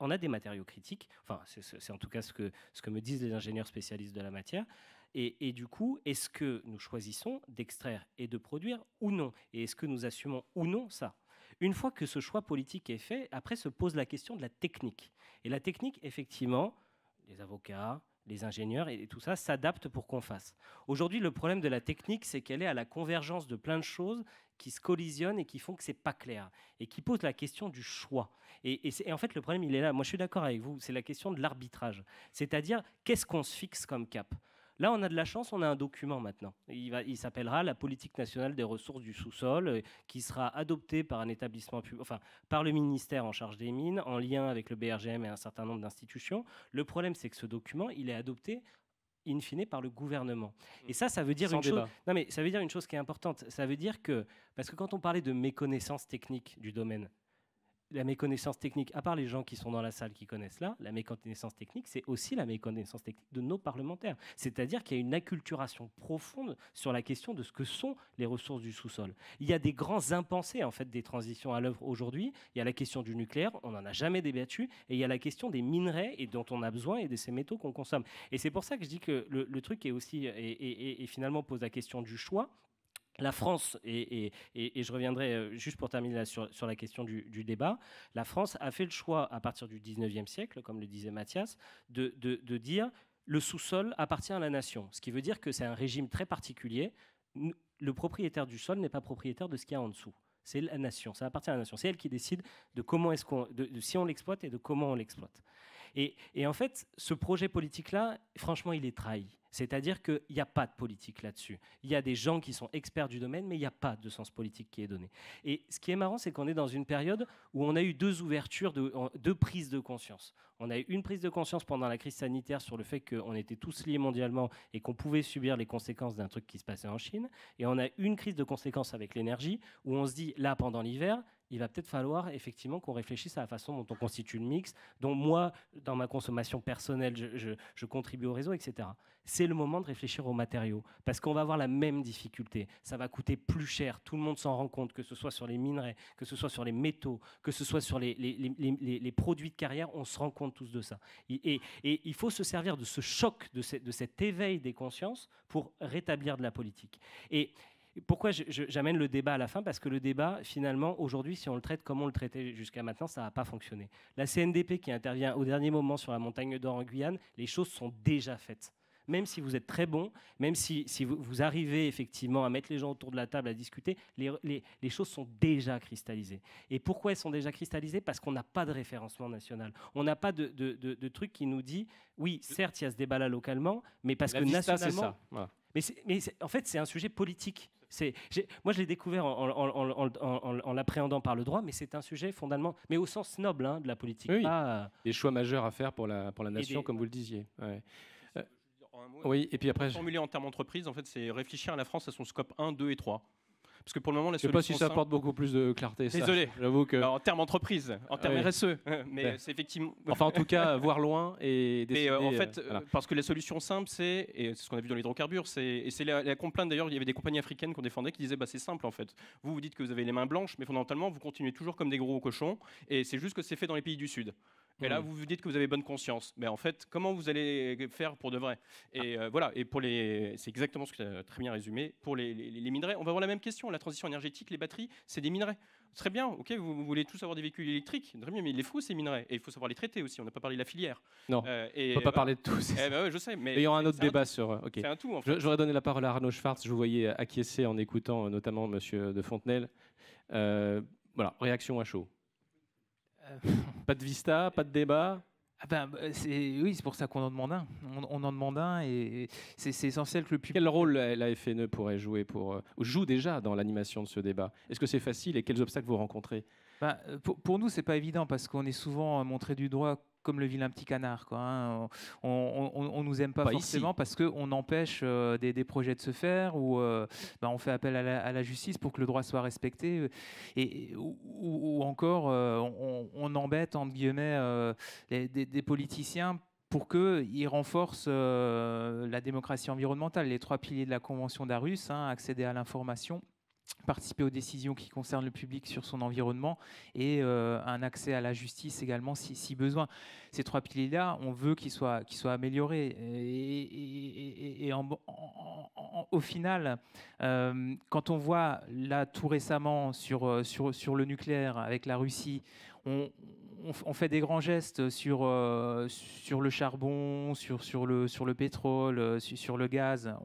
C: On a des matériaux critiques. Enfin, c'est en tout cas ce que me disent les ingénieurs spécialistes de la matière. Et du coup, est-ce que nous choisissons d'extraire et de produire ou non? Et est-ce que nous assumons ou non ça? Une fois que ce choix politique est fait, après se pose la question de la technique. Et la technique, effectivement, les avocats, les ingénieurs et tout ça s'adaptent pour qu'on fasse. Aujourd'hui, le problème de la technique, c'est qu'elle est à la convergence de plein de choses qui se collisionnent et qui font que c'est pas clair et qui posent la question du choix. Et en fait, le problème, il est là. Moi, je suis d'accord avec vous. C'est la question de l'arbitrage. C'est-à-dire, qu'est-ce qu'on se fixe comme cap? Là, on a de la chance, on a un document maintenant. Il s'appellera la politique nationale des ressources du sous-sol, qui sera adopté par un établissement public, par le ministère en charge des mines, en lien avec le BRGM et un certain nombre d'institutions. Le problème, c'est que ce document, il est adopté in fine par le gouvernement. Et ça veut dire une chose. Non, mais ça veut dire une chose qui est importante. Ça veut dire que, parce que quand on parlait de méconnaissance technique du domaine, la méconnaissance technique, à part les gens qui sont dans la salle qui connaissent là, la méconnaissance technique, c'est aussi la méconnaissance technique de nos parlementaires. C'est-à-dire qu'il y a une acculturation profonde sur la question de ce que sont les ressources du sous-sol. Il y a des grands impensés en fait des transitions à l'œuvre aujourd'hui. Il y a la question du nucléaire, on n'en a jamais débattu, et il y a la question des minerais et dont on a besoin et de ces métaux qu'on consomme. Et c'est pour ça que je dis que le truc est aussi et finalement pose la question du choix. La France, et je reviendrai juste pour terminer là sur la question du débat, la France a fait le choix, à partir du 19e siècle, comme le disait Mathias, de dire le sous-sol appartient à la nation. Ce qui veut dire que c'est un régime très particulier. Le propriétaire du sol n'est pas propriétaire de ce qu'il y a en dessous. C'est la nation, ça appartient à la nation. C'est elle qui décide de comment si on l'exploite et de comment on l'exploite. Et en fait, ce projet politique-là, franchement, il est trahi. C'est-à-dire qu'il n'y a pas de politique là-dessus. Il y a des gens qui sont experts du domaine, mais il n'y a pas de sens politique qui est donné. Et ce qui est marrant, c'est qu'on est dans une période où on a eu deux ouvertures, deux prises de conscience. On a eu une prise de conscience pendant la crise sanitaire sur le fait qu'on était tous liés mondialement et qu'on pouvait subir les conséquences d'un truc qui se passait en Chine. Et on a une crise de conséquences avec l'énergie, où on se dit, là, pendant l'hiver, il va peut-être falloir effectivement qu'on réfléchisse à la façon dont on constitue le mix, dont moi, dans ma consommation personnelle, je contribue au réseau, etc. C'est le moment de réfléchir aux matériaux, parce qu'on va avoir la même difficulté. Ça va coûter plus cher, tout le monde s'en rend compte, que ce soit sur les minerais, que ce soit sur les métaux, que ce soit sur les produits de carrière, on se rend compte tous de ça. Et il faut se servir de ce choc, de cet éveil des consciences pour rétablir de la politique. Et pourquoi j'amène le débat à la fin? Parce que le débat, finalement, aujourd'hui, si on le traite comme on le traitait jusqu'à maintenant, ça n'a pas fonctionné. La CNDP qui intervient au dernier moment sur la montagne d'Or en Guyane, les choses sont déjà faites. Même si vous êtes très bon, même si vous arrivez effectivement à mettre les gens autour de la table à discuter, les choses sont déjà cristallisées. Et pourquoi elles sont déjà cristallisées? Parce qu'on n'a pas de référencement national. On n'a pas de truc qui nous dit, oui, certes, il y a ce débat-là localement, mais parce que nationalement...
A: ça. Voilà.
C: Mais en fait, c'est un sujet politique. Moi, je l'ai découvert en l'appréhendant par le droit, mais c'est un sujet fondamentalement, mais au sens noble de la politique.
A: Oui,
C: pas,
A: des choix majeurs à faire pour la nation, comme vous le disiez. Ouais. Oui, et puis après...
D: Formuler en termes entreprise, en fait, c'est réfléchir à la France à son scope 1, 2 et 3. Parce que pour le moment, la
A: solution... Je ne sais pas si ça apporte beaucoup plus de clarté.
D: Désolé,
A: j'avoue que...
D: Alors, en termes entreprise, en termes RSE, mais c'est effectivement...
A: Enfin, en tout cas, voir loin et décider...
D: Mais en fait, parce que la solution simple, et c'est ce qu'on a vu dans l'hydrocarbure, c'est la complainte, d'ailleurs, il y avait des compagnies africaines qu'on défendait qui disaient, c'est simple, en fait. Vous dites que vous avez les mains blanches, mais fondamentalement, vous continuez toujours comme des gros cochons, et c'est juste que c'est fait dans les pays du Sud. Et là, vous vous dites que vous avez bonne conscience. Mais en fait, comment vous allez faire pour de vrai? Et voilà. Et c'est exactement ce que tu as très bien résumé. Pour les minerais, on va avoir la même question. La transition énergétique, les batteries, c'est des minerais. Très bien. Ok, vous voulez tous avoir des véhicules électriques. Très bien, mais il les faut ces minerais. Et il faut savoir les traiter aussi. On n'a pas parlé de la filière.
A: Non. On ne peut pas parler de tout.
D: Je sais. Mais
A: il y aura un autre débat sur. Ok.
D: C'est un tout. En fait.
A: J'aurais donné la parole à Arnaud Schwartz. Je vous voyais acquiescer en écoutant notamment Monsieur de Fontenelle. Voilà. Réaction à chaud. Pas de vista, pas de débat.
E: Oui, c'est pour ça qu'on en demande un. On en demande un et c'est essentiel que le public...
A: Quel rôle la FNE pourrait jouer joue déjà dans l'animation de ce débat? Est-ce que c'est facile et quels obstacles vous rencontrez?
E: Pour nous, c'est pas évident parce qu'on est souvent montré du doigt comme le vilain petit canard. On nous aime pas forcément ici. Parce qu'on empêche des projets de se faire ou on fait appel à la justice pour que le droit soit respecté ou encore on embête entre guillemets des politiciens pour qu'ils renforcent la démocratie environnementale. Les 3 piliers de la Convention d'Aarhus, accéder à l'information, participer aux décisions qui concernent le public sur son environnement et un accès à la justice également si besoin. Ces 3 piliers-là, on veut qu'ils soient améliorés. Et au final, quand on voit là tout récemment sur le nucléaire avec la Russie, on fait des grands gestes sur le charbon, sur le pétrole, sur le gaz.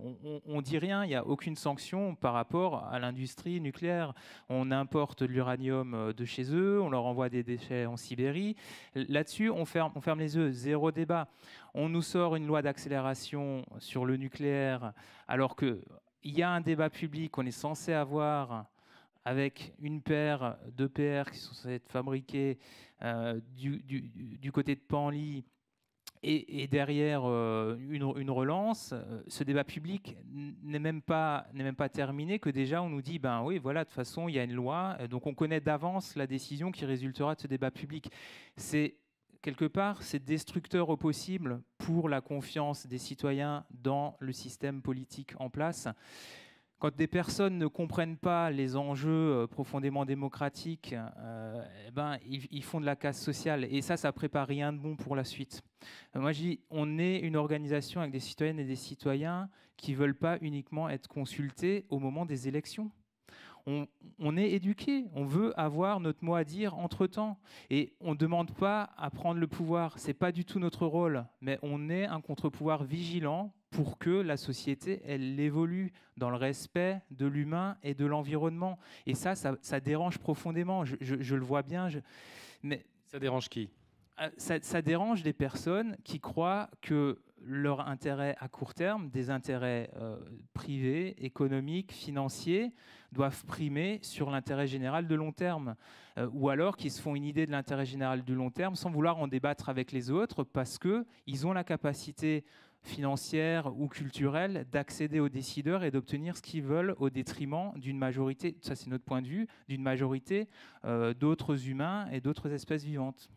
E: On dit rien, il n'y a aucune sanction par rapport à l'industrie nucléaire. On importe de l'uranium de chez eux, on leur envoie des déchets en Sibérie. Là-dessus, on ferme les yeux, zéro débat. On nous sort une loi d'accélération sur le nucléaire, alors qu'il y a un débat public qu'on est censé avoir avec une paire d'EPR qui sont censés être fabriqués du côté de Penly et derrière une relance. Ce débat public n'est même pas terminé, que déjà on nous dit oui, voilà, de toute façon il y a une loi, donc on connaît d'avance la décision qui résultera de ce débat public. Quelque part, c'est destructeur au possible pour la confiance des citoyens dans le système politique en place. Quand des personnes ne comprennent pas les enjeux profondément démocratiques, ils font de la casse sociale. Et ça prépare rien de bon pour la suite. Moi, je dis, on est une organisation avec des citoyennes et des citoyens qui ne veulent pas uniquement être consultés au moment des élections. On est éduqués, on veut avoir notre mot à dire entre-temps. Et on ne demande pas à prendre le pouvoir, ce n'est pas du tout notre rôle, mais on est un contre-pouvoir vigilant pour que la société, elle évolue dans le respect de l'humain et de l'environnement. Et ça dérange profondément, je le vois bien.
A: Mais ça dérange qui ?
E: Ça dérange des personnes qui croient que leur intérêt à court terme, des intérêts privés, économiques, financiers, doivent primer sur l'intérêt général de long terme. Ou alors qu'ils se font une idée de l'intérêt général de long terme sans vouloir en débattre avec les autres parce qu'ils ont la capacité financière ou culturelle d'accéder aux décideurs et d'obtenir ce qu'ils veulent au détriment d'une majorité, ça c'est notre point de vue, d'une majorité d'autres humains et d'autres espèces vivantes.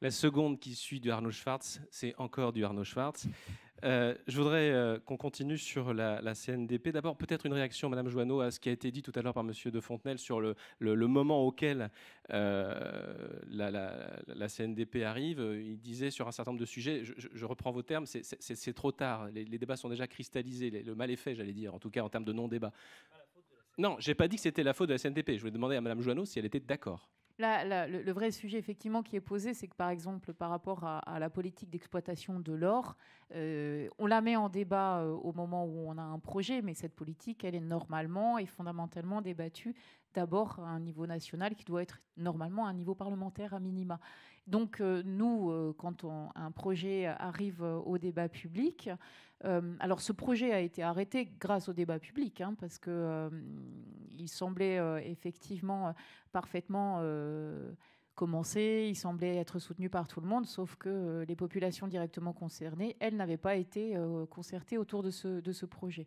A: La seconde qui suit du Arnaud Schwartz, c'est encore du Arnaud Schwartz. Je voudrais qu'on continue sur la CNDP. D'abord, peut-être une réaction, Madame Joanneau, à ce qui a été dit tout à l'heure par Monsieur de Fontenelle sur le moment auquel la CNDP arrive. Il disait sur un certain nombre de sujets, je reprends vos termes, c'est trop tard. Les débats sont déjà cristallisés. Le mal est fait, j'allais dire, en tout cas en termes de non-débat. Non, j'ai pas dit que c'était la faute de la CNDP. Je voulais demander à Madame Joanneau si elle était d'accord.
B: Le vrai sujet effectivement qui est posé, c'est que par exemple par rapport à la politique d'exploitation de l'or, on la met en débat au moment où on a un projet, mais cette politique, elle est normalement et fondamentalement débattue d'abord à un niveau national qui doit être normalement un niveau parlementaire à minima. Donc nous, quand un projet arrive au débat public, alors ce projet a été arrêté grâce au débat public, hein, parce que il semblait effectivement parfaitement commencer, il semblait être soutenu par tout le monde, sauf que les populations directement concernées, elles n'avaient pas été concertées autour de ce projet.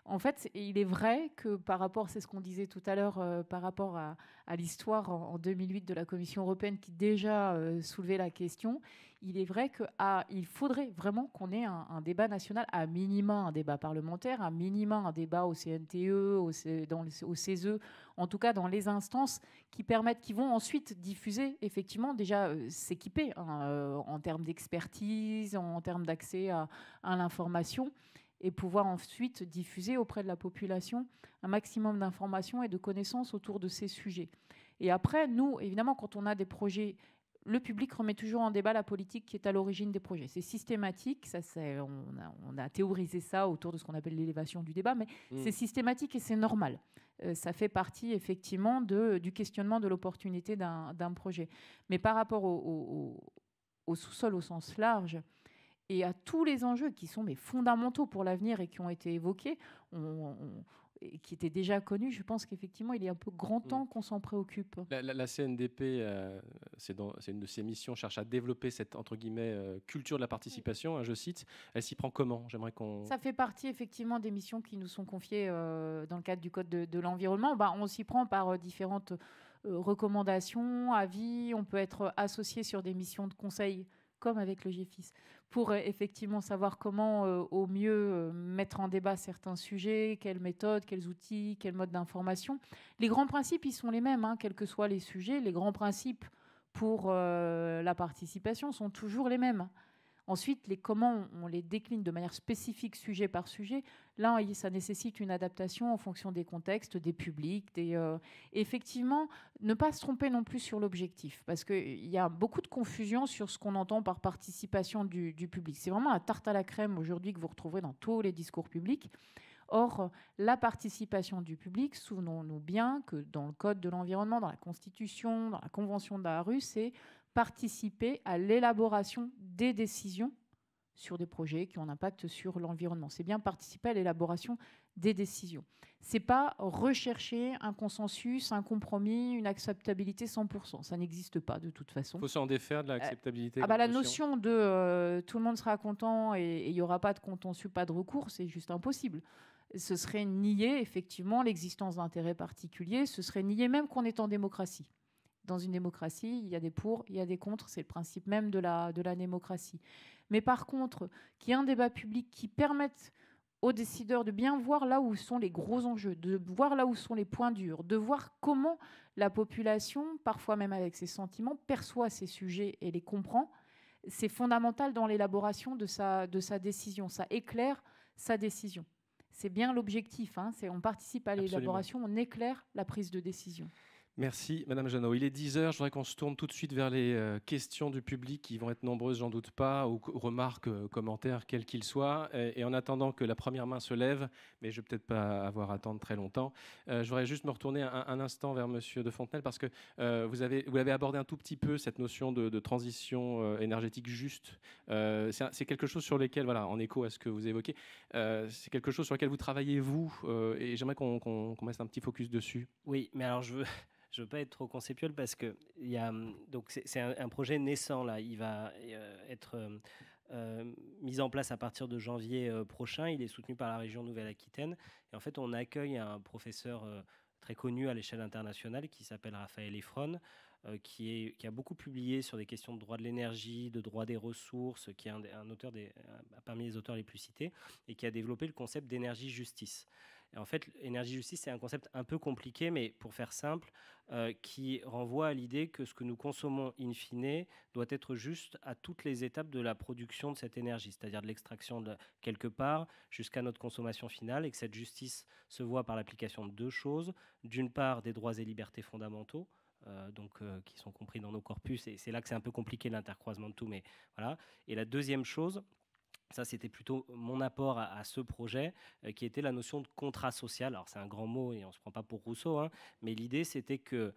B: En fait, il est vrai que par rapport, c'est ce qu'on disait tout à l'heure, par rapport à l'histoire en 2008 de la Commission européenne qui déjà soulevait la question, il est vrai qu'il faudrait vraiment qu'on ait un débat national, à minima un débat parlementaire, à minima un débat au CNTE, au CESE, en tout cas dans les instances qui vont ensuite diffuser, effectivement, déjà s'équiper en termes d'expertise, en termes d'accès à l'information, et pouvoir ensuite diffuser auprès de la population un maximum d'informations et de connaissances autour de ces sujets. Et après, nous, évidemment, quand on a des projets, le public remet toujours en débat la politique qui est à l'origine des projets. C'est systématique, on a théorisé ça autour de ce qu'on appelle l'élévation du débat, mais c'est systématique et c'est normal. Ça fait partie effectivement du questionnement de l'opportunité d'un projet. Mais par rapport au sous-sol au sens large, et à tous les enjeux qui sont fondamentaux pour l'avenir et qui ont été évoqués, et qui étaient déjà connus, je pense qu'effectivement, il est un peu grand temps qu'on s'en préoccupe.
A: La CNDP, c'est une de ses missions, cherche à développer cette, entre guillemets, culture de la participation, hein, je cite. Elle s'y prend comment? J'aimerais qu'on...
B: Ça fait partie, effectivement, des missions qui nous sont confiées dans le cadre du Code de l'environnement. On s'y prend par différentes recommandations, avis. On peut être associé sur des missions de conseil, comme avec le GEFIS, pour effectivement savoir comment au mieux mettre en débat certains sujets, quelles méthodes, quels outils, quels modes d'information. Les grands principes, ils sont les mêmes, hein, quels que soient les sujets. Les grands principes pour la participation sont toujours les mêmes. Ensuite, comment on les décline de manière spécifique, sujet par sujet, là, ça nécessite une adaptation en fonction des contextes, des publics. Effectivement, ne pas se tromper non plus sur l'objectif, parce qu'il y a beaucoup de confusion sur ce qu'on entend par participation du public. C'est vraiment la tarte à la crème aujourd'hui que vous retrouverez dans tous les discours publics. Or, la participation du public, souvenons-nous bien que dans le Code de l'environnement, dans la Constitution, dans la Convention de l'Aarhus, c'est participer à l'élaboration des décisions sur des projets qui ont un impact sur l'environnement. C'est bien participer à l'élaboration des décisions. C'est pas rechercher un consensus, un compromis, une acceptabilité 100%. Ça n'existe pas de toute façon.
A: Il faut s'en défaire de l'acceptabilité.
B: La notion de tout le monde sera content et il n'y aura pas de contentieux, pas de recours, c'est juste impossible. Ce serait nier effectivement l'existence d'intérêts particuliers, ce serait nier même qu'on est en démocratie. Dans une démocratie, il y a des pour, il y a des contre, c'est le principe même de la démocratie. Mais par contre, qu'il y ait un débat public qui permette aux décideurs de bien voir là où sont les gros enjeux, de voir là où sont les points durs, de voir comment la population, parfois même avec ses sentiments, perçoit ces sujets et les comprend, c'est fondamental dans l'élaboration de sa décision. Ça éclaire sa décision. C'est bien l'objectif, hein, on participe à l'élaboration, on éclaire la prise de décision.
A: Merci, Madame Jeannot. Il est 10h. Je voudrais qu'on se tourne tout de suite vers les questions du public qui vont être nombreuses, j'en doute pas, ou remarques, commentaires, quels qu'ils soient. Et en attendant que la première main se lève, mais je ne vais peut-être pas avoir à attendre très longtemps, je voudrais juste me retourner un instant vers Monsieur de Fontenelle parce que vous avez abordé un tout petit peu cette notion de transition énergétique juste. C'est quelque chose sur lequel, voilà, en écho à ce que vous évoquez, c'est quelque chose sur lequel vous travaillez, vous, et j'aimerais qu'on mette un petit focus dessus.
C: Oui, mais alors je veux pas être trop conceptuel parce que c'est un projet naissant là. Il va être mis en place à partir de janvier prochain. Il est soutenu par la région Nouvelle-Aquitaine. Et en fait, on accueille un professeur très connu à l'échelle internationale qui s'appelle Raphaël Effron, qui a beaucoup publié sur des questions de droit de l'énergie, de droit des ressources, qui est un auteur parmi les auteurs les plus cités, et qui a développé le concept d'énergie-justice. Et en fait, énergie-justice, c'est un concept un peu compliqué, mais pour faire simple, qui renvoie à l'idée que ce que nous consommons in fine doit être juste à toutes les étapes de la production de cette énergie, c'est-à-dire de l'extraction de quelque part jusqu'à notre consommation finale, et que cette justice se voit par l'application de deux choses. D'une part, des droits et libertés fondamentaux, qui sont compris dans nos corpus, et c'est là que c'est un peu compliqué l'intercroisement de tout, mais voilà. Et la deuxième chose, ça, c'était plutôt mon apport à ce projet, qui était la notion de contrat social. Alors, c'est un grand mot et on ne se prend pas pour Rousseau, hein, mais l'idée, c'était que,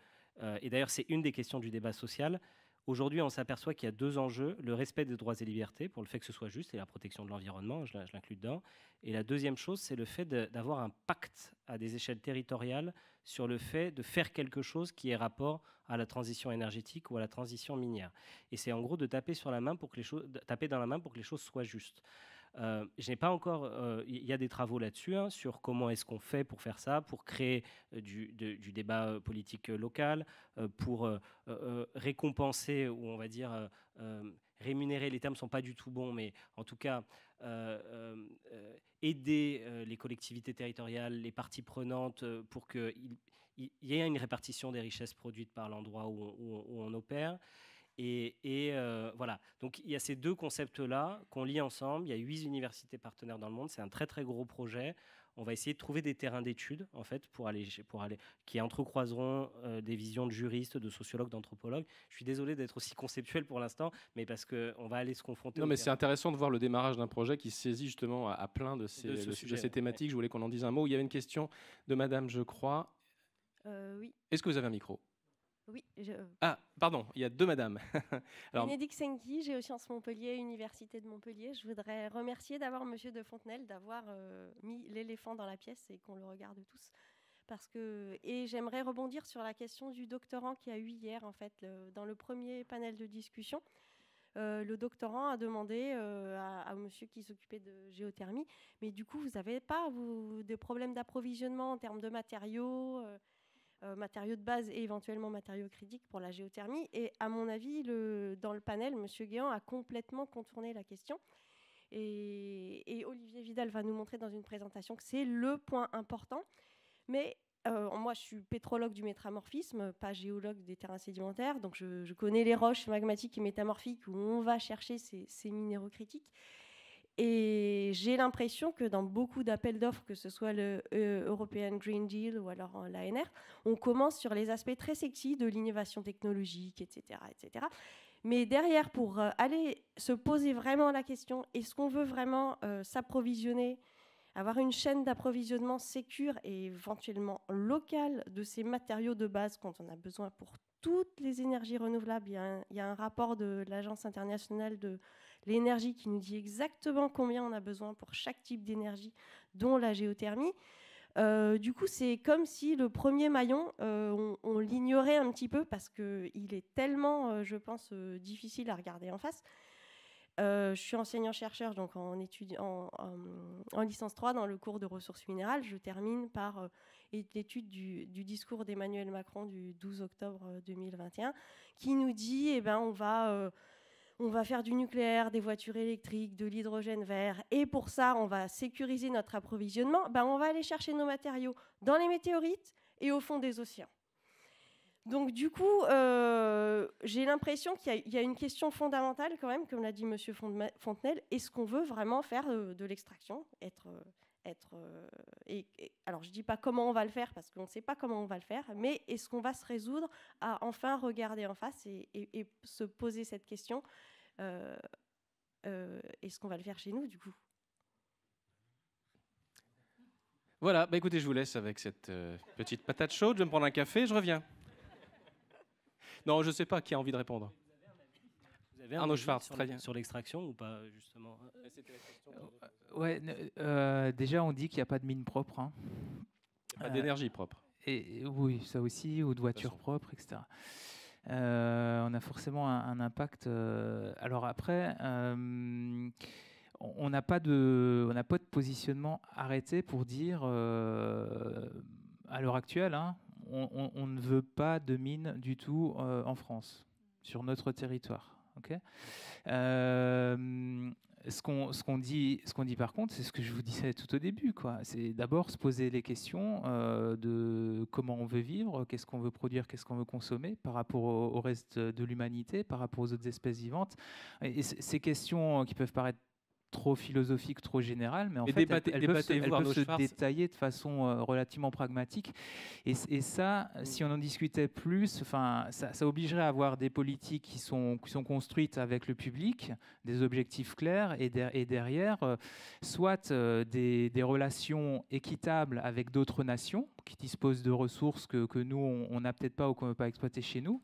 C: et d'ailleurs, c'est une des questions du débat social, aujourd'hui, on s'aperçoit qu'il y a deux enjeux, le respect des droits et libertés, pour le fait que ce soit juste, et la protection de l'environnement, je l'inclus dedans. Et la deuxième chose, c'est le fait d'avoir un pacte à des échelles territoriales sur le fait de faire quelque chose qui ait rapport à la transition énergétique ou à la transition minière. Et c'est en gros de taper dans la main pour que les choses soient justes. Je n'ai pas encore. Il y a des travaux là-dessus, hein, sur comment est-ce qu'on fait pour faire ça, pour créer du débat politique local, pour récompenser, ou on va dire rémunérer, les termes ne sont pas du tout bons, mais en tout cas aider les collectivités territoriales, les parties prenantes, pour qu'il y ait une répartition des richesses produites par l'endroit où on opère. Et voilà, donc il y a ces deux concepts-là qu'on lie ensemble. Il y a 8 universités partenaires dans le monde, c'est un très très gros projet. On va essayer de trouver des terrains d'études, en fait, pour aller qui entrecroiseront des visions de juristes, de sociologues, d'anthropologues. Je suis désolé d'être aussi conceptuel pour l'instant, mais parce qu'on va aller se confronter.
A: Non, mais c'est intéressant de voir le démarrage d'un projet qui se saisit justement à plein de ces thématiques. Ouais. Je voulais qu'on en dise un mot. Il y avait une question de madame, je crois.
F: Oui.
A: Est-ce que vous avez un micro ?
F: Oui.
A: Ah, pardon, il y a deux madames.
F: Alors, Bénédicte Senki, Géosciences Montpellier, Université de Montpellier. Je voudrais remercier d'abord Monsieur de Fontenelle d'avoir mis l'éléphant dans la pièce et qu'on le regarde tous. Et j'aimerais rebondir sur la question du doctorant qu'il y a eu hier, en fait, dans le premier panel de discussion. Le doctorant a demandé à monsieur qui s'occupait de géothermie, mais du coup, vous n'avez pas des problèmes d'approvisionnement en termes de matériaux matériaux de base et éventuellement matériaux critiques pour la géothermie. Et à mon avis, dans le panel, M. Guéant a complètement contourné la question. Et Olivier Vidal va nous montrer dans une présentation que c'est le point important. Mais moi, je suis pétrologue du métamorphisme, pas géologue des terrains sédimentaires. Donc, je connais les roches magmatiques et métamorphiques où on va chercher ces minéraux critiques. Et j'ai l'impression que dans beaucoup d'appels d'offres, que ce soit le European Green Deal ou alors l'ANR, on commence sur les aspects très sexy de l'innovation technologique, etc., etc. Mais derrière, pour aller se poser vraiment la question, est-ce qu'on veut vraiment s'approvisionner, avoir une chaîne d'approvisionnement sécure et éventuellement locale de ces matériaux de base quand on a besoin pour toutes les énergies renouvelables. Il y a un rapport de l'Agence internationale de l'énergie qui nous dit exactement combien on a besoin pour chaque type d'énergie, dont la géothermie. Du coup, c'est comme si le premier maillon, on l'ignorait un petit peu parce qu'il est tellement, je pense, difficile à regarder en face. Je suis enseignant-chercheur, donc en licence 3 dans le cours de ressources minérales. Je termine par l'étude du discours d'Emmanuel Macron du 12 octobre 2021 qui nous dit on va faire du nucléaire, des voitures électriques, de l'hydrogène vert, et pour ça, on va sécuriser notre approvisionnement. On va aller chercher nos matériaux dans les météorites et au fond des océans. Donc du coup, j'ai l'impression qu'il y a une question fondamentale quand même, comme l'a dit M. Fontenelle. Est-ce qu'on veut vraiment faire de l'extraction, alors je ne dis pas comment on va le faire, parce qu'on ne sait pas comment on va le faire, mais est-ce qu'on va se résoudre à enfin regarder en face et se poser cette question, est-ce qu'on va le faire chez nous, du coup ?
A: Voilà, écoutez, je vous laisse avec cette petite patate chaude. Je vais me prendre un café, je reviens. Non, je ne sais pas qui a envie de répondre.
C: Vous avez Arnaud Schwartz, très bien. Sur l'extraction ou pas, justement ?
E: Ouais, déjà, on dit qu'il n'y a pas de mine propre. Hein.
A: Il n'y a pas d'énergie propre.
E: Et oui, ça aussi, ou de voitures propres, etc. On a forcément un impact. Alors après, on n'a pas de positionnement arrêté pour dire, à l'heure actuelle, hein, on ne veut pas de mines du tout en France, sur notre territoire. Okay, ce qu'on dit par contre, c'est ce que je vous disais tout au début, quoi. C'est d'abord se poser les questions de comment on veut vivre, qu'est-ce qu'on veut produire, qu'est-ce qu'on veut consommer par rapport au reste de l'humanité, par rapport aux autres espèces vivantes. Et ces questions qui peuvent paraître trop philosophique, trop générale, mais en fait, elles peuvent se détailler de façon relativement pragmatique. Et ça, si on en discutait plus, ça obligerait à avoir des politiques qui sont construites avec le public, des objectifs clairs, et derrière, soit des relations équitables avec d'autres nations qui disposent de ressources que nous, on n'a peut-être pas ou qu'on ne veut pas exploiter chez nous,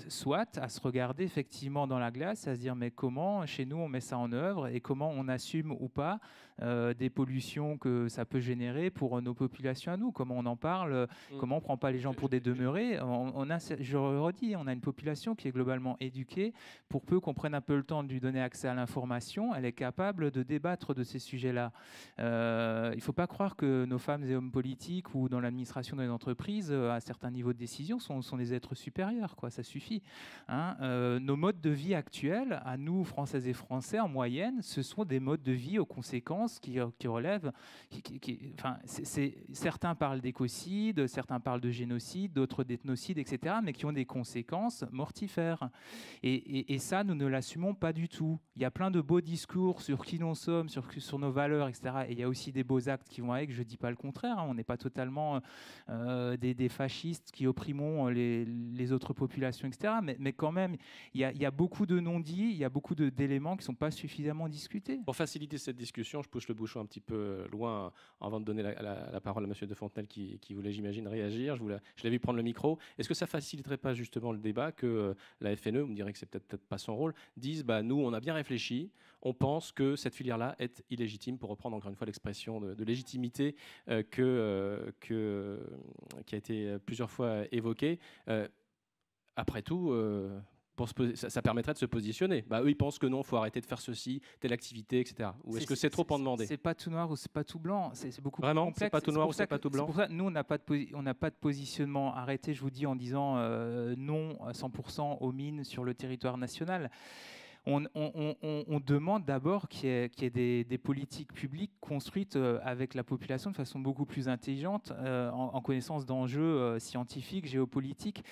E: soit à se regarder effectivement dans la glace, à se dire mais comment chez nous on met ça en œuvre et comment on assume ou pas des pollutions que ça peut générer pour nos populations à nous, comment on en parle, comment on ne prend pas les gens pour des demeurés. Je redis, on a une population qui est globalement éduquée, pour peu qu'on prenne un peu le temps de lui donner accès à l'information, elle est capable de débattre de ces sujets-là. Il ne faut pas croire que nos femmes et hommes politiques ou dans l'administration des entreprises, à certains niveaux de décision, sont des êtres supérieurs. Ça suffit. Nos modes de vie actuels, à nous, Françaises et Français, en moyenne, ce sont des modes de vie aux conséquences qui relèvent. Certains parlent d'écocide, certains parlent de génocide, d'autres d'ethnocide, etc., mais qui ont des conséquences mortifères. Et ça, nous ne l'assumons pas du tout. Il y a plein de beaux discours sur qui nous sommes, sur nos valeurs, etc. Et il y a aussi des beaux actes qui vont avec, je ne dis pas le contraire. On n'est pas totalement des fascistes qui opprimons les autres population, etc. Mais quand même, il y a beaucoup de non-dits, il y a beaucoup d'éléments qui ne sont pas suffisamment discutés.
A: Pour faciliter cette discussion, je pousse le bouchon un petit peu loin avant de donner la parole à M. de Fontenelle qui voulait, j'imagine, réagir. Je l'ai vu prendre le micro. Est-ce que ça ne faciliterait pas justement le débat que la FNE, vous me direz que c'est peut-être pas son rôle, dise nous, on a bien réfléchi, on pense que cette filière-là est illégitime, pour reprendre encore une fois l'expression de légitimité qui a été plusieurs fois évoquée. Après tout, ça permettrait de se positionner. Eux, ils pensent que non, il faut arrêter de faire ceci, telle activité, etc. Ou est-ce que c'est trop en demander ?
E: C'est pas tout noir ou c'est pas tout blanc. C'est beaucoup
A: Vraiment,
E: plus complexe.
A: C'est pas tout noir ou c'est pas tout blanc.
E: C'est pour ça que nous, on n'a pas de positionnement arrêté, je vous dis, en disant non à 100% aux mines sur le territoire national. On demande d'abord qu'il y ait des politiques publiques construites avec la population de façon beaucoup plus intelligente, en connaissance d'enjeux scientifiques, géopolitiques,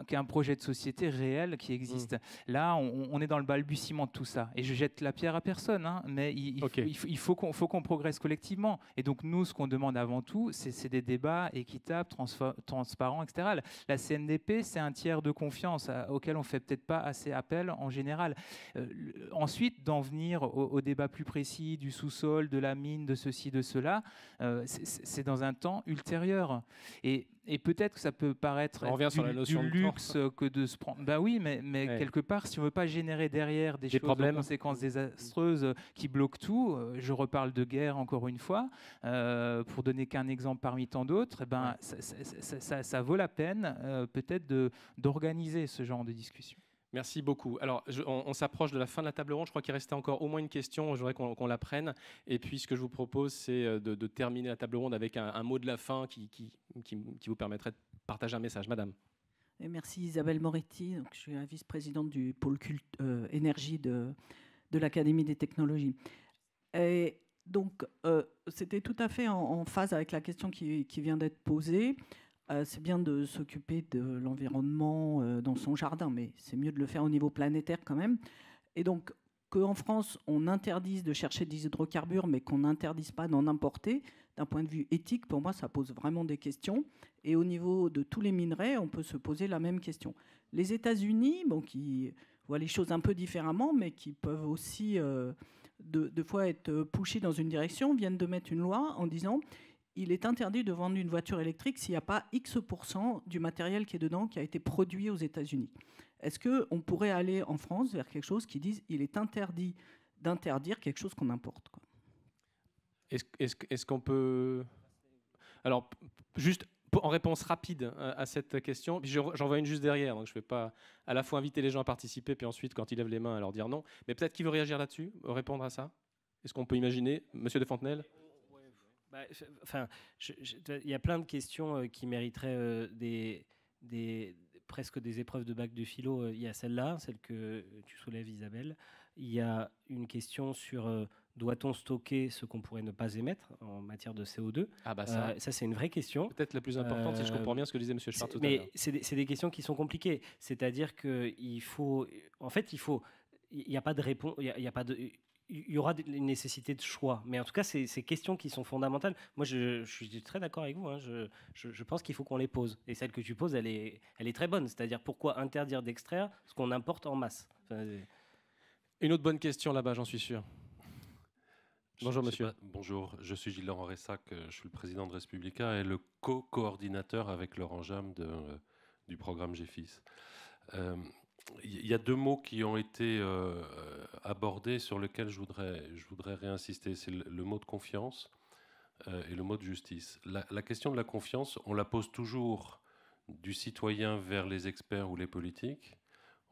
E: qu'un projet de société réel qui existe. Là, on est dans le balbutiement de tout ça. Et je jette la pierre à personne, mais il faut qu'on progresse collectivement. Et donc, nous, ce qu'on demande avant tout, c'est des débats équitables, transparents, etc. La CNDP, c'est un tiers de confiance auquel on ne fait peut-être pas assez appel en général. Ensuite, d'en venir au débat plus précis du sous-sol, de la mine, de ceci, de cela, c'est dans un temps ultérieur. Et peut-être que ça peut paraître du luxe que de se prendre... oui, mais quelque part, si on ne veut pas générer derrière des choses aux conséquences désastreuses qui bloquent tout, je reparle de guerre encore une fois, pour donner qu'un exemple parmi tant d'autres, ça vaut la peine peut-être d'organiser ce genre de discussion.
A: Merci beaucoup. Alors, on s'approche de la fin de la table ronde. Je crois qu'il restait encore au moins une question. Je voudrais qu'on la prenne. Et puis, ce que je vous propose, c'est de terminer la table ronde avec un mot de la fin qui vous permettrait de partager un message. Madame.
G: Et merci Isabelle Moretti. Donc, je suis la vice-présidente du pôle énergie de l'Académie des technologies. Et donc, c'était tout à fait en phase avec la question qui vient d'être posée. C'est bien de s'occuper de l'environnement dans son jardin, mais c'est mieux de le faire au niveau planétaire quand même. Et donc, qu'en France, on interdise de chercher des hydrocarbures, mais qu'on n'interdise pas d'en importer, d'un point de vue éthique, pour moi, ça pose vraiment des questions. Et au niveau de tous les minerais, on peut se poser la même question. Les États-Unis, qui voient les choses un peu différemment, mais qui peuvent aussi, de fois, être pushés dans une direction, viennent de mettre une loi en disant... Il est interdit de vendre une voiture électrique s'il n'y a pas X% du matériel qui est dedans qui a été produit aux États-Unis. Est-ce qu'on pourrait aller en France vers quelque chose qui dise qu'il est interdit d'interdire quelque chose qu'on importe, quoi.
A: Est-ce qu'on peut... Alors, juste en réponse rapide à cette question, j'en vois une juste derrière, donc je ne vais pas à la fois inviter les gens à participer, puis ensuite, quand ils lèvent les mains, à leur dire non. Mais peut-être qui veut réagir là-dessus, répondre à ça ? Est-ce qu'on peut imaginer, Monsieur de Fontenelle ?
C: Il y a plein de questions qui mériteraient presque des épreuves de bac de philo. Il y a celle-là, celle que tu soulèves, Isabelle. Il y a une question sur doit-on stocker ce qu'on pourrait ne pas émettre en matière de CO2 ? Ça, c'est une vraie question.
A: Peut-être la plus importante, si je comprends bien ce que disait M. Schwartz tout à l'heure.
C: Mais c'est des questions qui sont compliquées. C'est-à-dire qu'il faut... En fait, il n'y a pas de réponse... Il y aura une nécessité de choix. Mais en tout cas, c'est ces questions qui sont fondamentales. Moi, je suis très d'accord avec vous. Hein. Je pense qu'il faut qu'on les pose. Et celle que tu poses, elle est très bonne. C'est-à-dire, pourquoi interdire d'extraire ce qu'on importe en masse ?
A: Une autre bonne question là-bas, j'en suis sûr. Bonjour, monsieur.
H: Bonjour, je suis Gilles-Laurent Ressac. Je suis le président de Respublica et le co-coordinateur avec Laurent Jam du programme GFIS. Il y a deux mots qui ont été abordés sur lesquels je voudrais réinsister. C'est le mot de confiance et le mot de justice. La question de la confiance, on la pose toujours du citoyen vers les experts ou les politiques.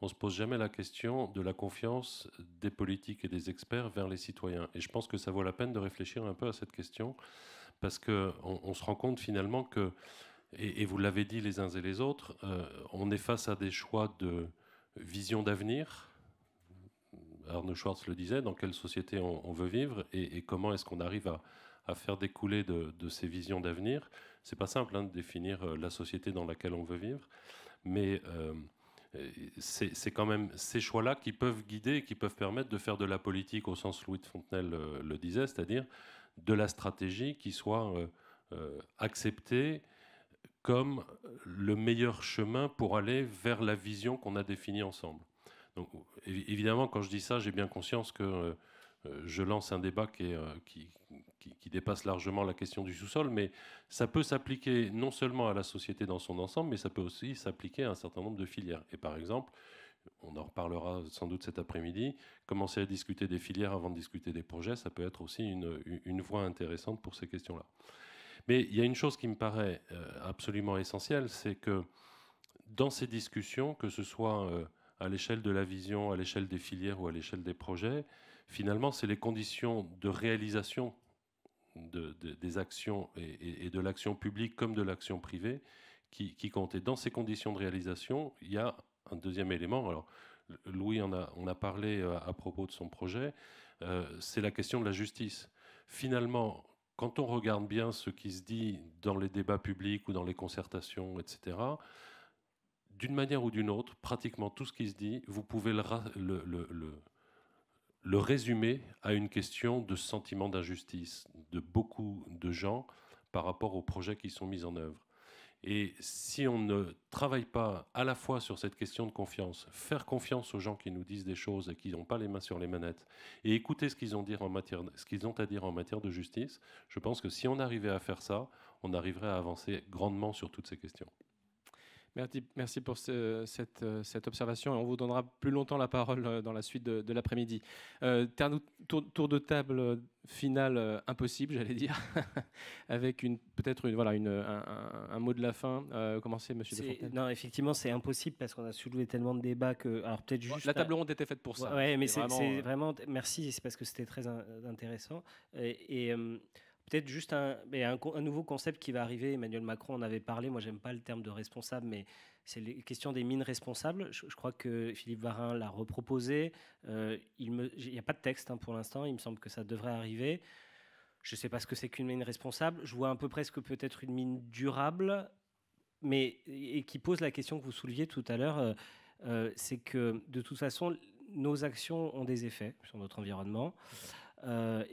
H: On ne se pose jamais la question de la confiance des politiques et des experts vers les citoyens. Et je pense que ça vaut la peine de réfléchir un peu à cette question, parce qu'on se rend compte finalement que, et vous l'avez dit les uns et les autres, on est face à des choix de vision d'avenir. Arnaud Schwartz le disait, dans quelle société on veut vivre et comment est-ce qu'on arrive à faire découler de ces visions d'avenir. C'est pas simple de définir la société dans laquelle on veut vivre, mais c'est quand même ces choix-là qui peuvent guider et qui peuvent permettre de faire de la politique au sens Louis de Fontenelle le disait, c'est-à-dire de la stratégie qui soit acceptée comme le meilleur chemin pour aller vers la vision qu'on a définie ensemble. Donc, évidemment, quand je dis ça, j'ai bien conscience que je lance un débat qui dépasse largement la question du sous-sol, mais ça peut s'appliquer non seulement à la société dans son ensemble, mais ça peut aussi s'appliquer à un certain nombre de filières. Et par exemple, on en reparlera sans doute cet après-midi, commencer à discuter des filières avant de discuter des projets, ça peut être aussi une voie intéressante pour ces questions-là. Mais il y a une chose qui me paraît absolument essentielle, c'est que dans ces discussions, que ce soit à l'échelle de la vision, à l'échelle des filières ou à l'échelle des projets, finalement, c'est les conditions de réalisation des actions et de l'action publique comme de l'action privée qui comptent. Et dans ces conditions de réalisation, il y a un deuxième élément. Alors, Louis on a parlé à propos de son projet, c'est la question de la justice. Finalement, quand on regarde bien ce qui se dit dans les débats publics ou dans les concertations, etc., d'une manière ou d'une autre, pratiquement tout ce qui se dit, vous pouvez le résumer à une question de sentiment d'injustice de beaucoup de gens par rapport aux projets qui sont mis en œuvre. Et si on ne travaille pas à la fois sur cette question de confiance, faire confiance aux gens qui nous disent des choses et qui n'ont pas les mains sur les manettes, et écouter ce qu'ils ont à dire en matière de justice, je pense que si on arrivait à faire ça, on arriverait à avancer grandement sur toutes ces questions.
A: Merci pour cette observation. Et on vous donnera plus longtemps la parole dans la suite de l'après-midi. Tour de table final impossible, j'allais dire, avec peut-être un mot de la fin. Commencez, Monsieur De Fontenelle.
C: Non, effectivement, c'est impossible parce qu'on a soulevé tellement de débats que... Alors, peut-être juste...
A: La table ronde était faite pour ça.
C: Oui, mais c'est vraiment... Merci, c'est parce que c'était très intéressant. Peut-être juste un nouveau concept qui va arriver. Emmanuel Macron en avait parlé. Moi, j'aime pas le terme de responsable, mais c'est les questions des mines responsables. Je crois que Philippe Varin l'a reproposé. Il n'y a pas de texte pour l'instant. Il me semble que ça devrait arriver. Je ne sais pas ce que c'est qu'une mine responsable. Je vois un peu presque peut-être une mine durable, et qui pose la question que vous souleviez tout à l'heure. C'est que de toute façon, nos actions ont des effets sur notre environnement.